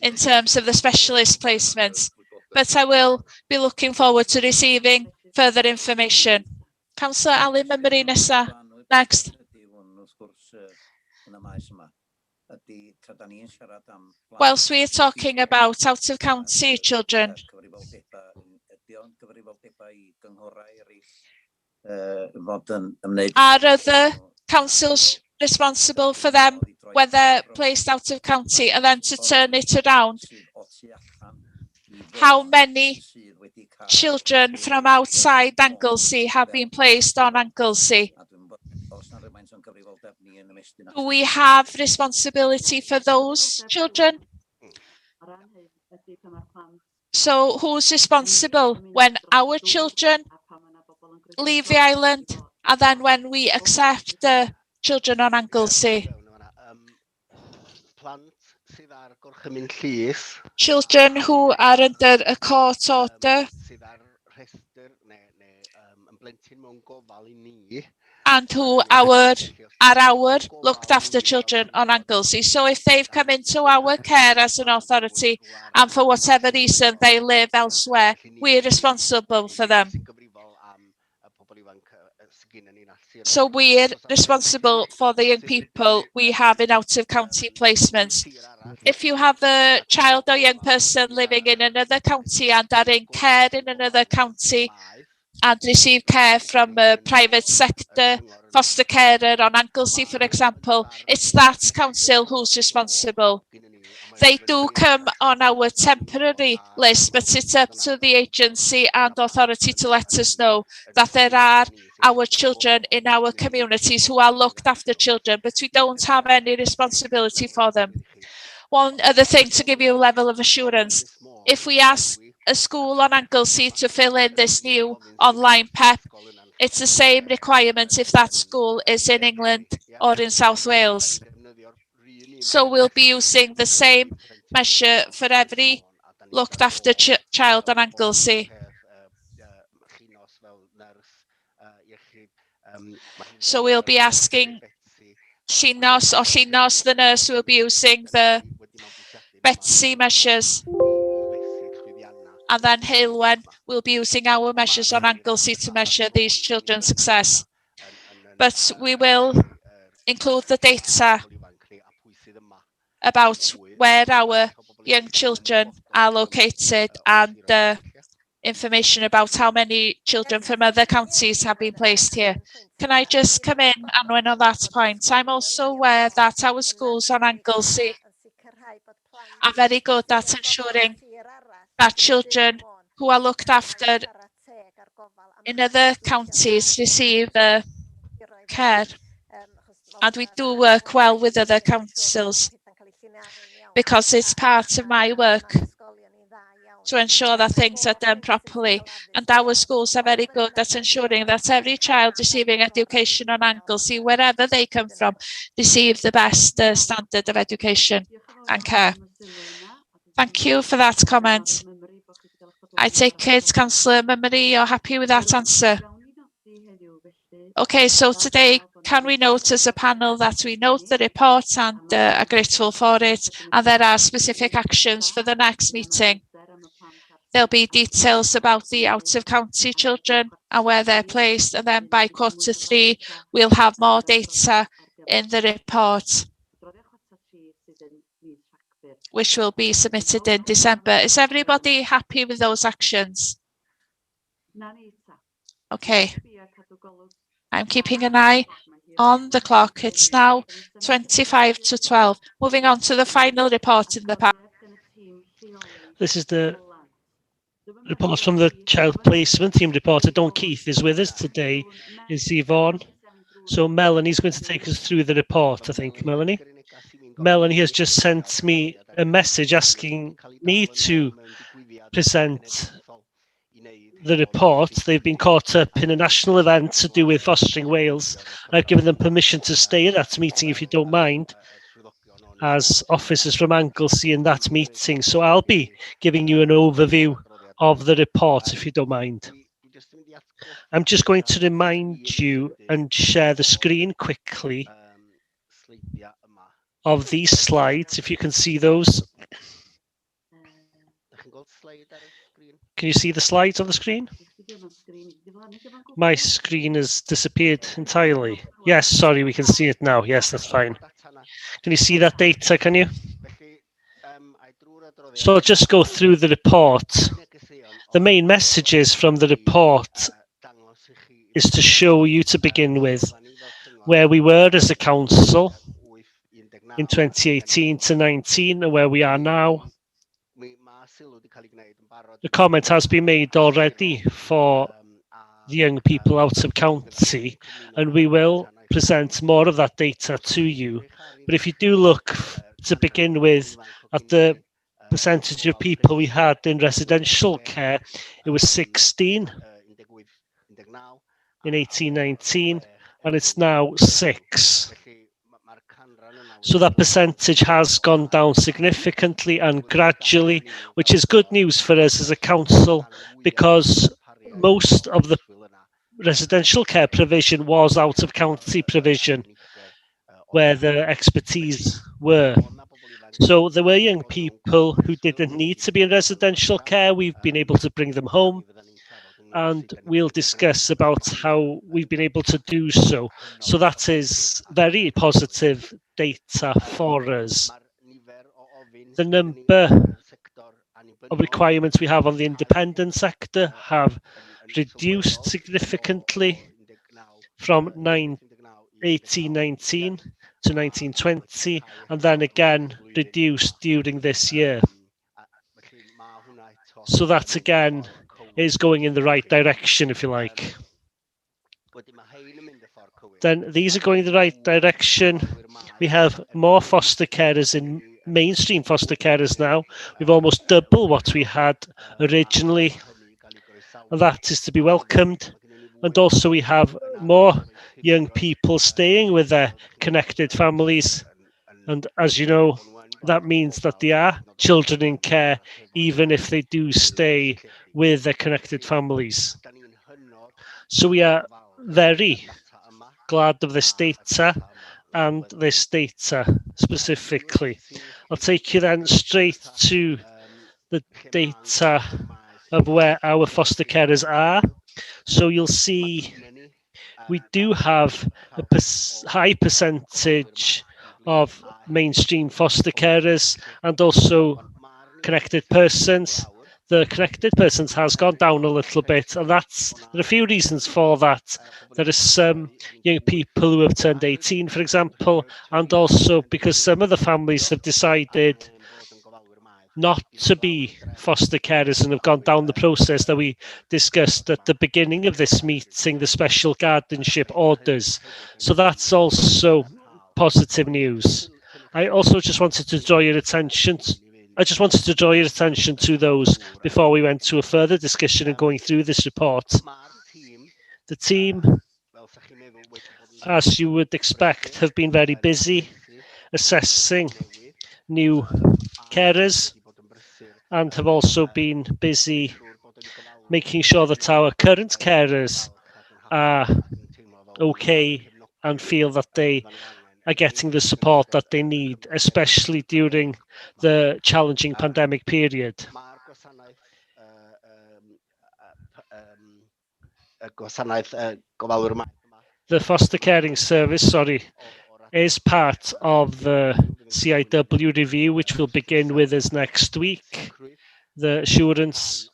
in terms of the specialist placements, but I will be looking forward to receiving further information. Councillor Ali Mymryn nesa. Next. Whilst we are talking about out-of-county children, are other councils responsible for them when they're placed out of county? And then to turn it around, how many children from outside Anglesey have been placed on Anglesey? Do we have responsibility for those children? So who's responsible when our children leave the island and then when we accept the children on Anglesey? Children who are under a court order and who are our looked after children on Anglesey. So if they've come into our care as an authority and for whatever reason they live elsewhere, we're responsible for them. So we're responsible for the young people we have in out-of-county placements. If you have a child or young person living in another county and are in care in another county and receive care from a private sector foster carer on Anglesey, for example, it's that council who's responsible. They do come on our temporary list, but it's up to the agency and authority to let us know that there are our children in our communities who are looked after children, but we don't have any responsibility for them. One other thing to give you a level of assurance, if we ask a school on Anglesey to fill in this new online PEP, it's the same requirement if that school is in England or in South Wales. So we'll be using the same measure for every looked after child on Anglesey. So we'll be asking Llynos, the nurse will be using the Betsy measures. And then Heulwen will be using our measures on Anglesey to measure these children's success. But we will include the data about where our young children are located and information about how many children from other counties have been placed here. Can I just come in, Anwen, on that point? I'm also aware that our schools on Anglesey are very good at ensuring that children who are looked after in other counties receive care. And we do work well with other councils because it's part of my work to ensure that things are done properly. And our schools are very good at ensuring that every child receiving education on Anglesey, wherever they come from, receive the best standard of education and care. Thank you for that comment. I take it, Councillor Mymryn, you're happy with that answer? Okay, so today, can we note as a panel that we note the report and are grateful for it, and there are specific actions for the next meeting? There'll be details about the out-of-county children and where they're placed, and then by Q3, we'll have more data in the report, which will be submitted in December. Is everybody happy with those actions? Okay. I'm keeping an eye on the clock. It's now 25 to 12. Moving on to the final report in the pack. This is the report from the child placement team reporter. Don Keith is with us today. Is Yvonne? So Melanie's going to take us through the report, I think. Melanie? Melanie has just sent me a message asking me to present the report. They've been caught up in a national event to do with Fostering Wales. I've given them permission to stay at that meeting if you don't mind, as officers from Anglesey in that meeting. So I'll be giving you an overview of the report if you don't mind. I'm just going to remind you and share the screen quickly of these slides, if you can see those. Can you see the slides on the screen? My screen has disappeared entirely. Yes, sorry, we can see it now. Yes, that's fine. Can you see that data, can you? So I'll just go through the report. The main messages from the report is to show you, to begin with, where we were as a council in 2018 to 19 and where we are now. The comment has been made already for the young people out of county, and we will present more of that data to you. But if you do look, to begin with, at the percentage of people we had in residential care, it was 16 in 18-19, and it's now 6. So that percentage has gone down significantly and gradually, which is good news for us as a council, because most of the residential care provision was out of county provision, where the expertise were. So there were young people who didn't need to be in residential care. We've been able to bring them home, and we'll discuss about how we've been able to do so. So that is very positive data for us. The number of requirements we have on the independent sector have reduced significantly from 18-19 to 19-20, and then again reduced during this year. So that again is going in the right direction, if you like. Then these are going in the right direction. We have more foster carers in mainstream foster carers now. We've almost double what we had originally, and that is to be welcomed. And also we have more young people staying with their connected families. And as you know, that means that they are children in care, even if they do stay with their connected families. So we are very glad of this data and this data specifically. I'll take you then straight to the data of where our foster carers are. So you'll see we do have a high percentage of mainstream foster carers and also connected persons. The connected persons has gone down a little bit, and there are a few reasons for that. There are some young people who have turned 18, for example, and also because some of the families have decided not to be foster carers and have gone down the process that we discussed at the beginning of this meeting, the special guardianship orders. So that's also positive news. I also just wanted to draw your attention to those before we went to a further discussion and going through this report. The team, as you would expect, have been very busy assessing new carers and have also been busy making sure that our current carers are okay and feel that they are getting the support that they need, especially during the challenging pandemic period. The foster caring service, is part of the CIW review, which will begin with us next week. The assurance.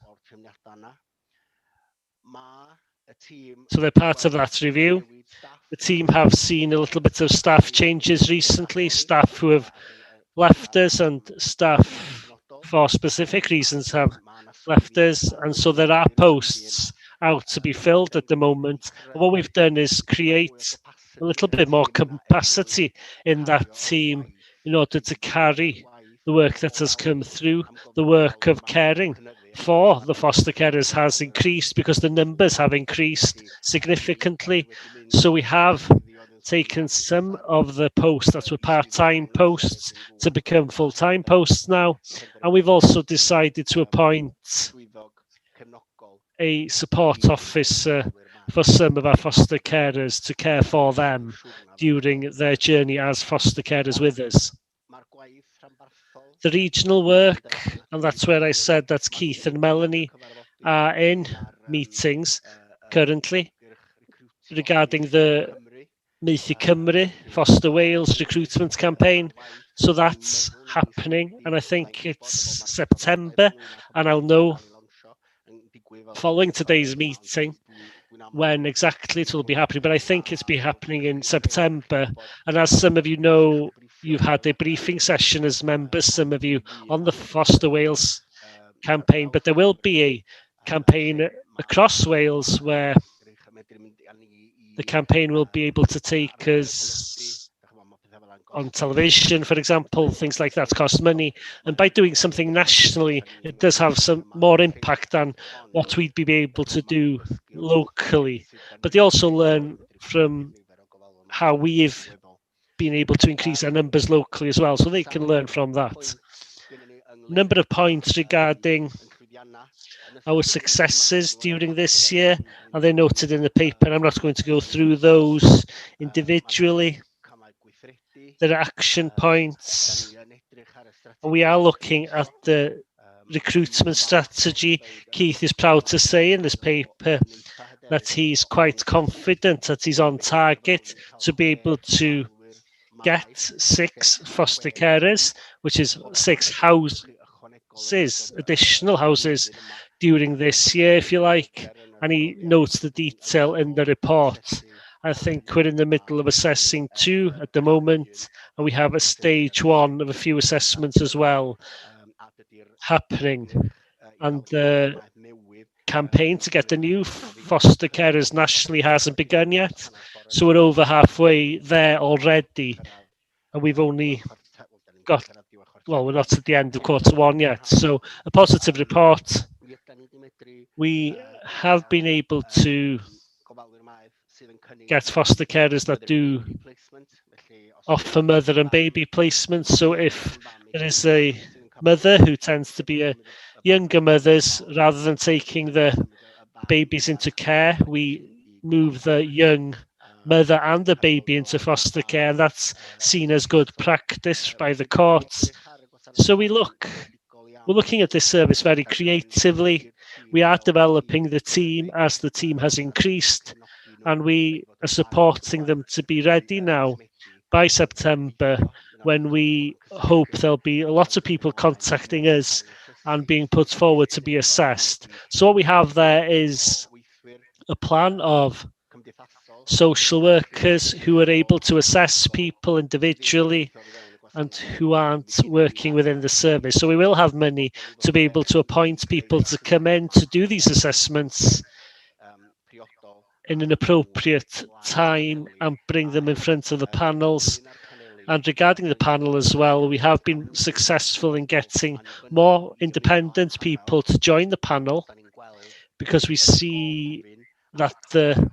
So they're part of that review. the team have seen a little bit of staff changes recently, staff who have left us and staff for specific reasons have left us. And so there are posts out to be filled at the moment. And what we've done is create a little bit more capacity in that team in order to carry the work that has come through. The work of caring for the foster carers has increased because the numbers have increased significantly. So we have taken some of the posts that were part-time posts to become full-time posts now. And we've also decided to appoint a support officer for some of our foster carers to care for them during their journey as foster carers with us. The regional work, and that's where I said that Keith and Melanie are in meetings currently regarding the Maethu Cymru Foster Wales recruitment campaign. So that's happening, and I think it's September, and I'll know following today's meeting when exactly it will be happening, but I think it's be happening in September. And as some of you know, you've had a briefing session as members, some of you, on the Foster Wales campaign, but there will be a campaign across Wales where the campaign will be able to take us on television, for example. Things like that cost money, and by doing something nationally, it does have some more impact than what we'd be able to do locally. But they also learn from how we've been able to increase our numbers locally as well, so they can learn from that. Number of points regarding our successes during this year, and they're noted in the paper, and I'm not going to go through those individually. There are action points. We are looking at the recruitment strategy. Keith is proud to say in this paper that he's quite confident that he's on target to be able to get 6 foster carers, which is 6 houses, additional houses during this year, if you like. And he notes the detail in the report. I think we're in the middle of assessing 2 at the moment, and we have a stage 1 of a few assessments as well happening. And the campaign to get the new foster carers nationally hasn't begun yet, so we're over halfway there already, and we've only got, well, we're not at the end of Q1 yet. So a positive report. We have been able to get foster carers that do offer mother and baby placements. So if there is a mother who tends to be a younger mothers, rather than taking the babies into care, we move the young mother and the baby into foster care, and that's seen as good practice by the courts. So we're looking at this service very creatively. We are developing the team as the team has increased, and we are supporting them to be ready now by September, when we hope there'll be a lot of people contacting us and being put forward to be assessed. So what we have there is a plan of social workers who are able to assess people individually and who aren't working within the service. So we will have money to be able to appoint people to come in to do these assessments in an appropriate time and bring them in front of the panels. And regarding the panel as well, we have been successful in getting more independent people to join the panel, because we see that the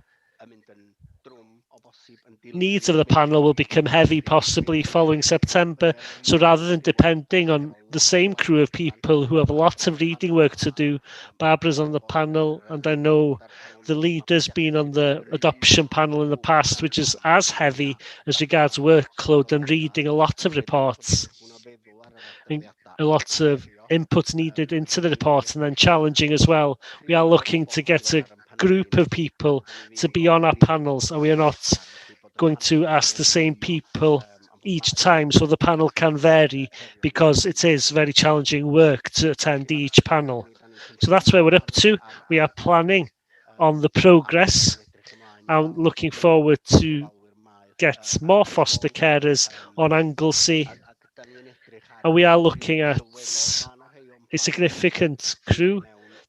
needs of the panel will become heavy possibly following September. So rather than depending on the same crew of people who have a lot of reading work to do, Barbara's on the panel, and I know the leader's been on the adoption panel in the past, which is as heavy as regards workload and reading a lot of reports, a lot of input needed into the report, and then challenging as well. We are looking to get a group of people to be on our panels, and we are not going to ask the same people each time, so the panel can vary, because it is very challenging work to attend each panel. So that's where we're up to. We are planning on the progress, I'm looking forward to get more foster carers on Anglesey. And we are looking at a significant crew.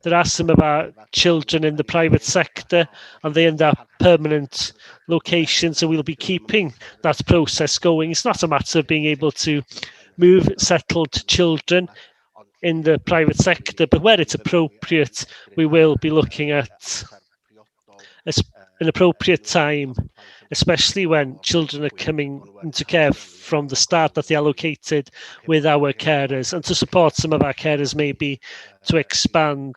There are some of our children in the private sector and they end up permanent locations, so we'll be keeping that process going. It's not a matter of being able to move settled children in the private sector, but where it's appropriate, we will be looking at an appropriate time, especially when children are coming into care from the start, that they are located with our carers, and to support some of our carers maybe to expand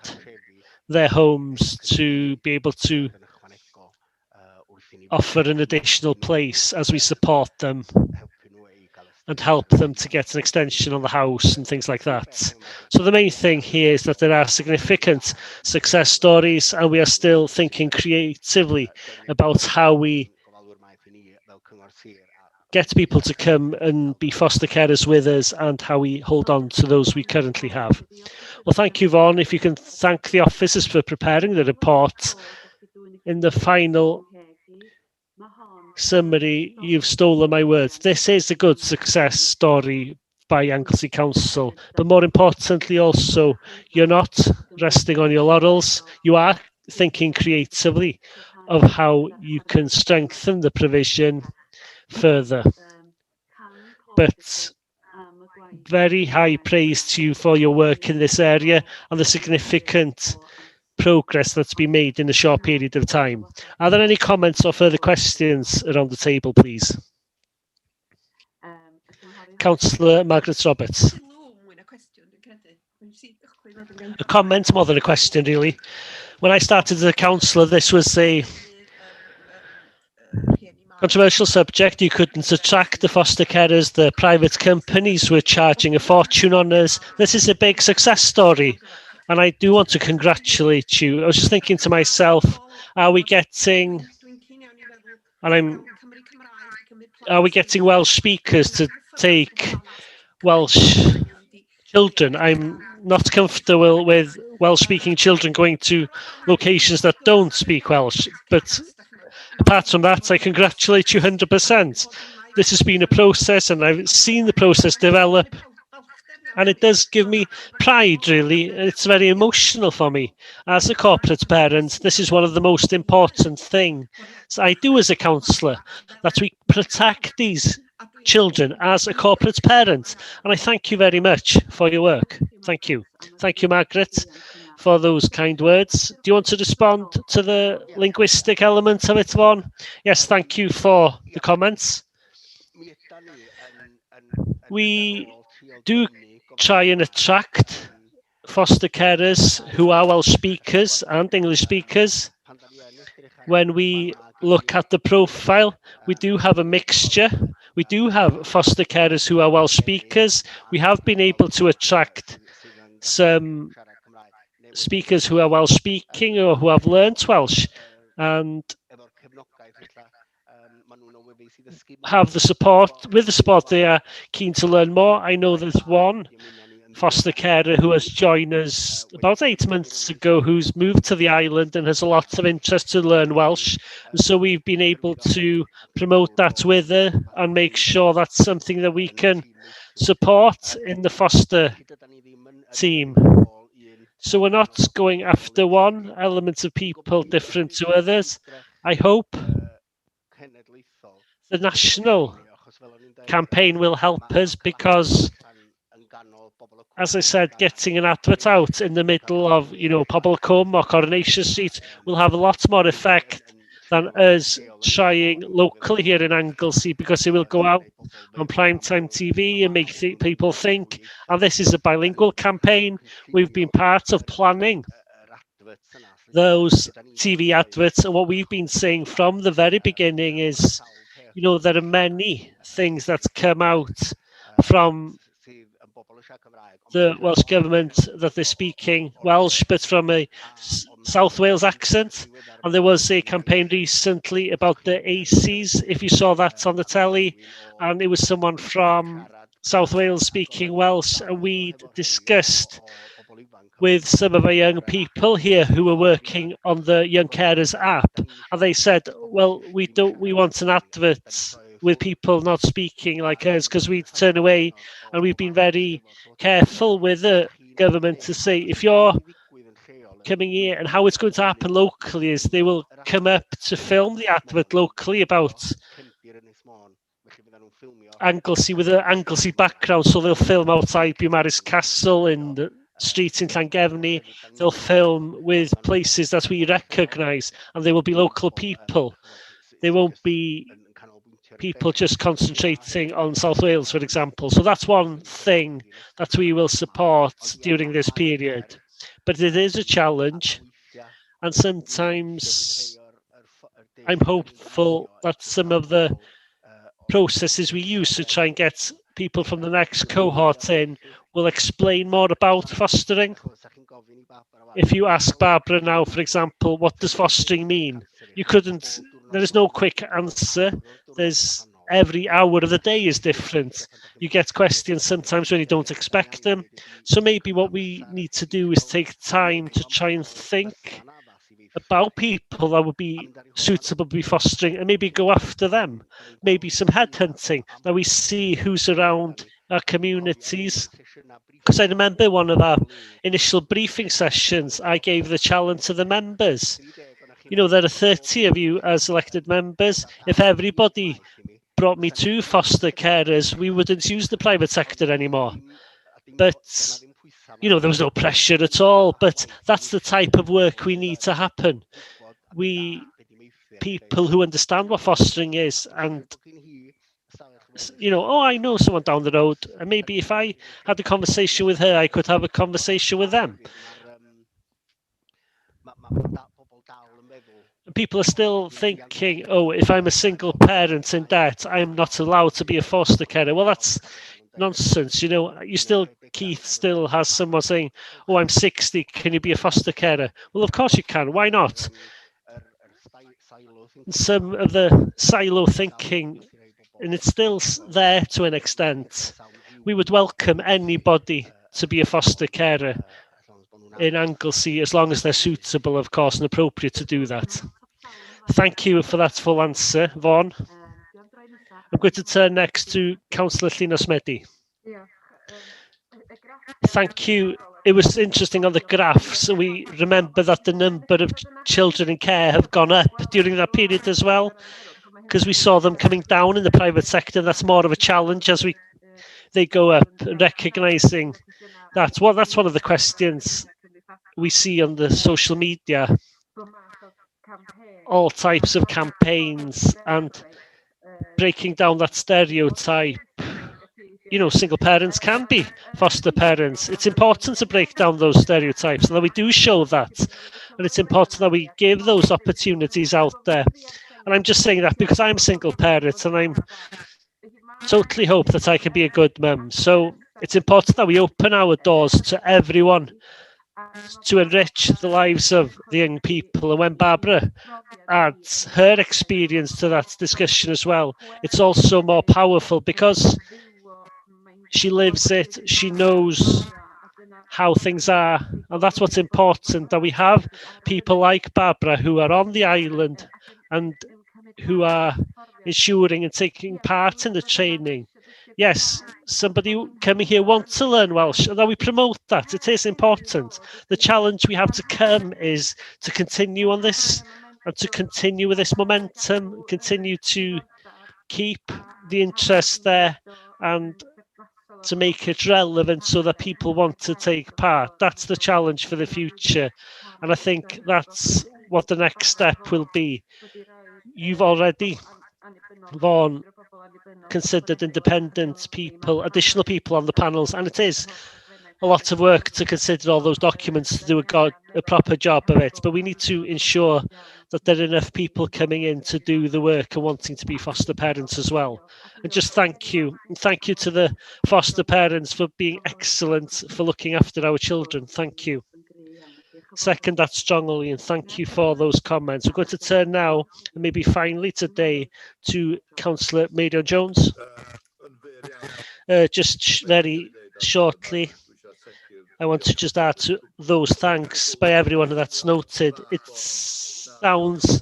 their homes to be able to offer an additional place as we support them and help them to get an extension on the house and things like that. So the main thing here is that there are significant success stories and we are still thinking creatively about how we get people to come and be foster carers with us and how we hold on to those we currently have. Well, thank you, Vaughan. If you can thank the officers for preparing the report. In the final summary, you've stolen my words. This is a good success story by Anglesey Council, but more importantly also, you're not resting on your laurels. You are thinking creatively of how you can strengthen the provision further. But very high praise to you for your work in this area and the significant progress that's been made in a short period of time. Are there any comments or further questions around the table, please? Councillor Margaret Roberts. A comment more than a question, really. When I started as a councillor, this was a controversial subject. You couldn't attract the foster carers. The private companies were charging a fortune on us. This is a big success story, and I do want to congratulate you. I was just thinking to myself, are we getting Welsh speakers to take Welsh children? I'm not comfortable with Welsh-speaking children going to locations that don't speak Welsh, but apart from that, I congratulate you 100%. This has been a process and I've seen the process develop, and it does give me pride, really. It's very emotional for me. As a corporate parent, this is one of the most important things I do as a councillor, that we protect these children as a corporate parent. And I thank you very much for your work. Thank you. Thank you, Margaret, for those kind words. Do you want to respond to the linguistic element of it, Vaughan? Yes, thank you for the comments. We do try and attract foster carers who are Welsh speakers and English speakers. When we look at the profile, we do have a mixture. We do have foster carers who are Welsh speakers. We have been able to attract some speakers who are Welsh speaking or who have learnt Welsh and have the support. With the support, they are keen to learn more. I know there's one foster carer who has joined us about 8 months ago who's moved to the island and has a lot of interest to learn Welsh. And so we've been able to promote that with her and make sure that's something that we can support in the foster team. So we're not going after one element of people different to others. I hope the national campaign will help us because, as I said, getting an advert out in the middle of, Pobl Cwm or Coronation Street will have a lot more effect than us trying locally here in Anglesey, because it will go out on primetime TV and make people think. And this is a bilingual campaign. We've been part of planning those TV adverts, and what we've been saying from the very beginning is, there are many things that come out from the Welsh government that they're speaking Welsh, but from a South Wales accent. And there was a campaign recently about the ACs, if you saw that on the telly, and it was someone from South Wales speaking Welsh, and we discussed with some of our young people here who are working on the Young Carers app, and they said, well, we want an advert with people not speaking like us, because we turn away, and we've been very careful with the government to say, if you're coming here, and how it's going to happen locally is they will come up to film the advert locally about Anglesey with an Anglesey background, so they'll film outside Beaumaris Castle in the streets in Llangefni. They'll film with places that we recognise, and they will be local people. They won't be people just concentrating on South Wales, for example. So that's one thing that we will support during this period. But it is a challenge, and sometimes I'm hopeful that some of the processes we use to try and get people from the next cohort in will explain more about fostering. If you ask Barbara now, for example, what does fostering mean? There is no quick answer. There's every hour of the day is different. You get questions sometimes when you don't expect them. So maybe what we need to do is take time to try and think about people that would be suitable to be fostering, and maybe go after them. Maybe some headhunting. Now we see who's around our communities. Because I remember one of our initial briefing sessions, I gave the challenge to the members. You know, there are 30 of you as elected members. If everybody brought me 2 foster carers, we wouldn't use the private sector anymore. But, you know, there was no pressure at all. But that's the type of work we need to happen. People who understand what fostering is, and, you know, oh, I know someone down the road, and maybe if I had a conversation with her, I could have a conversation with them. People are still thinking, oh, if I'm a single parent in debt, I'm not allowed to be a foster carer. Well, that's nonsense. You know, Keith still has someone saying, oh, I'm 60, can you be a foster carer? Well, of course you can. Why not? Some of the silo thinking, and it's still there to an extent. We would welcome anybody to be a foster carer in Anglesey, as long as they're suitable, of course, and appropriate to do that. Thank you for that full answer, Vaughan. I'm going to turn next to Councillor Llinos Medi. Thank you. It was interesting on the graphs. We remember that the number of children in care have gone up during that period as well, because we saw them coming down in the private sector. That's more of a challenge as they go up, and recognising that. Well, that's one of the questions we see on the social media. All types of campaigns, and breaking down that stereotype. You know, single parents can be foster parents. It's important to break down those stereotypes, and that we do show that. And it's important that we give those opportunities out there. And I'm just saying that because I'm a single parent, and I'm totally hope that I can be a good mum. So it's important that we open our doors to everyone to enrich the lives of the young people. And when Barbara adds her experience to that discussion as well, it's also more powerful because she lives it, she knows how things are, and that's what's important, that we have people like Barbara who are on the island and who are ensuring and taking part in the training. Yes, somebody coming here wants to learn Welsh, and that we promote that. It is important. The challenge we have to come is to continue on this, and to continue with this momentum, continue to keep the interest there, and to make it relevant so that people want to take part. That's the challenge for the future. And I think that's what the next step will be. You've already, Vaughan, considered independent people, additional people on the panels, and it is a lot of work to consider all those documents to do a proper job of it. But we need to ensure that there are enough people coming in to do the work and wanting to be foster parents as well. And just thank you. And thank you to the foster parents for being excellent, for looking after our children. Thank you. Second that strongly, and thank you for those comments. We're going to turn now, and maybe finally today, to Councillor Meiread Jones. Just very shortly, I want to just add to those thanks by everyone that's noted. It sounds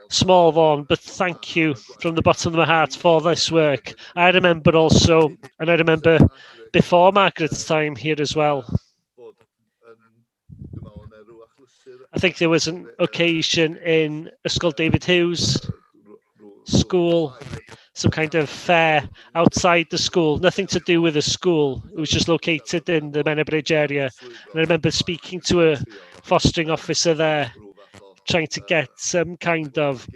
small, Vaughan, but thank you from the bottom of my heart for this work. I remember also, and I remember before Margaret's time here as well, I think there was an occasion in Ysgol David Hughes school, some kind of fair outside the school, nothing to do with the school. It was just located in the Menabridge area. And I remember speaking to a fostering officer there, trying to get some kind of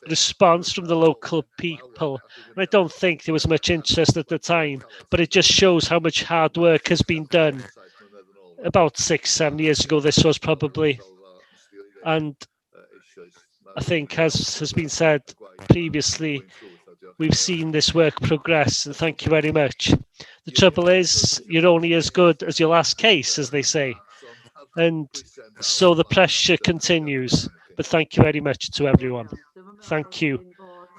response from the local people. And I don't think there was much interest at the time, but it just shows how much hard work has been done. About 6-7 years ago, this was probably. And I think, as has been said previously, we've seen this work progress, and thank you very much. The trouble is, you're only as good as your last case, as they say. And so the pressure continues. But thank you very much to everyone. Thank you.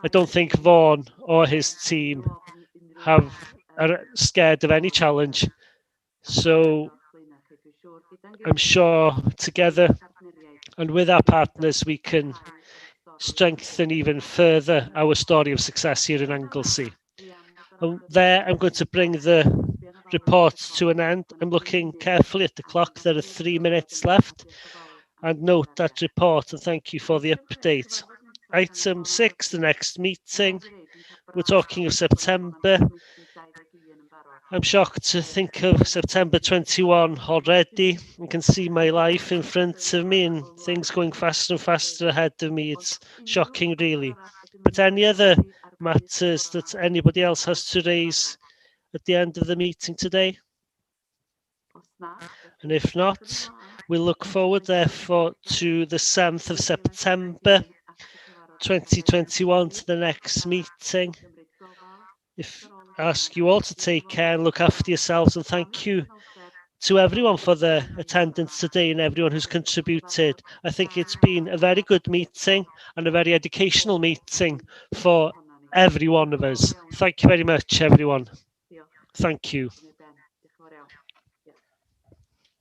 I don't think Vaughan or his team are scared of any challenge. So I'm sure together and with our partners, we can strengthen even further our story of success here in Anglesey. And there, I'm going to bring the report to an end. I'm looking carefully at the clock. There are 3 minutes left. And note that report, and thank you for the update. Item 6, the next meeting. We're talking of September. I'm shocked to think of September 21 already. I can see my life in front of me and things going faster and faster ahead of me. It's shocking, really. But any other matters that anybody else has to raise at the end of the meeting today? And if not, we'll look forward, therefore, to the 7th of September 2021, to the next meeting. I ask you all to take care and look after yourselves, and thank you to everyone for their attendance today and everyone who's contributed. I think it's been a very good meeting and a very educational meeting for every one of us. Thank you very much, everyone. Thank you.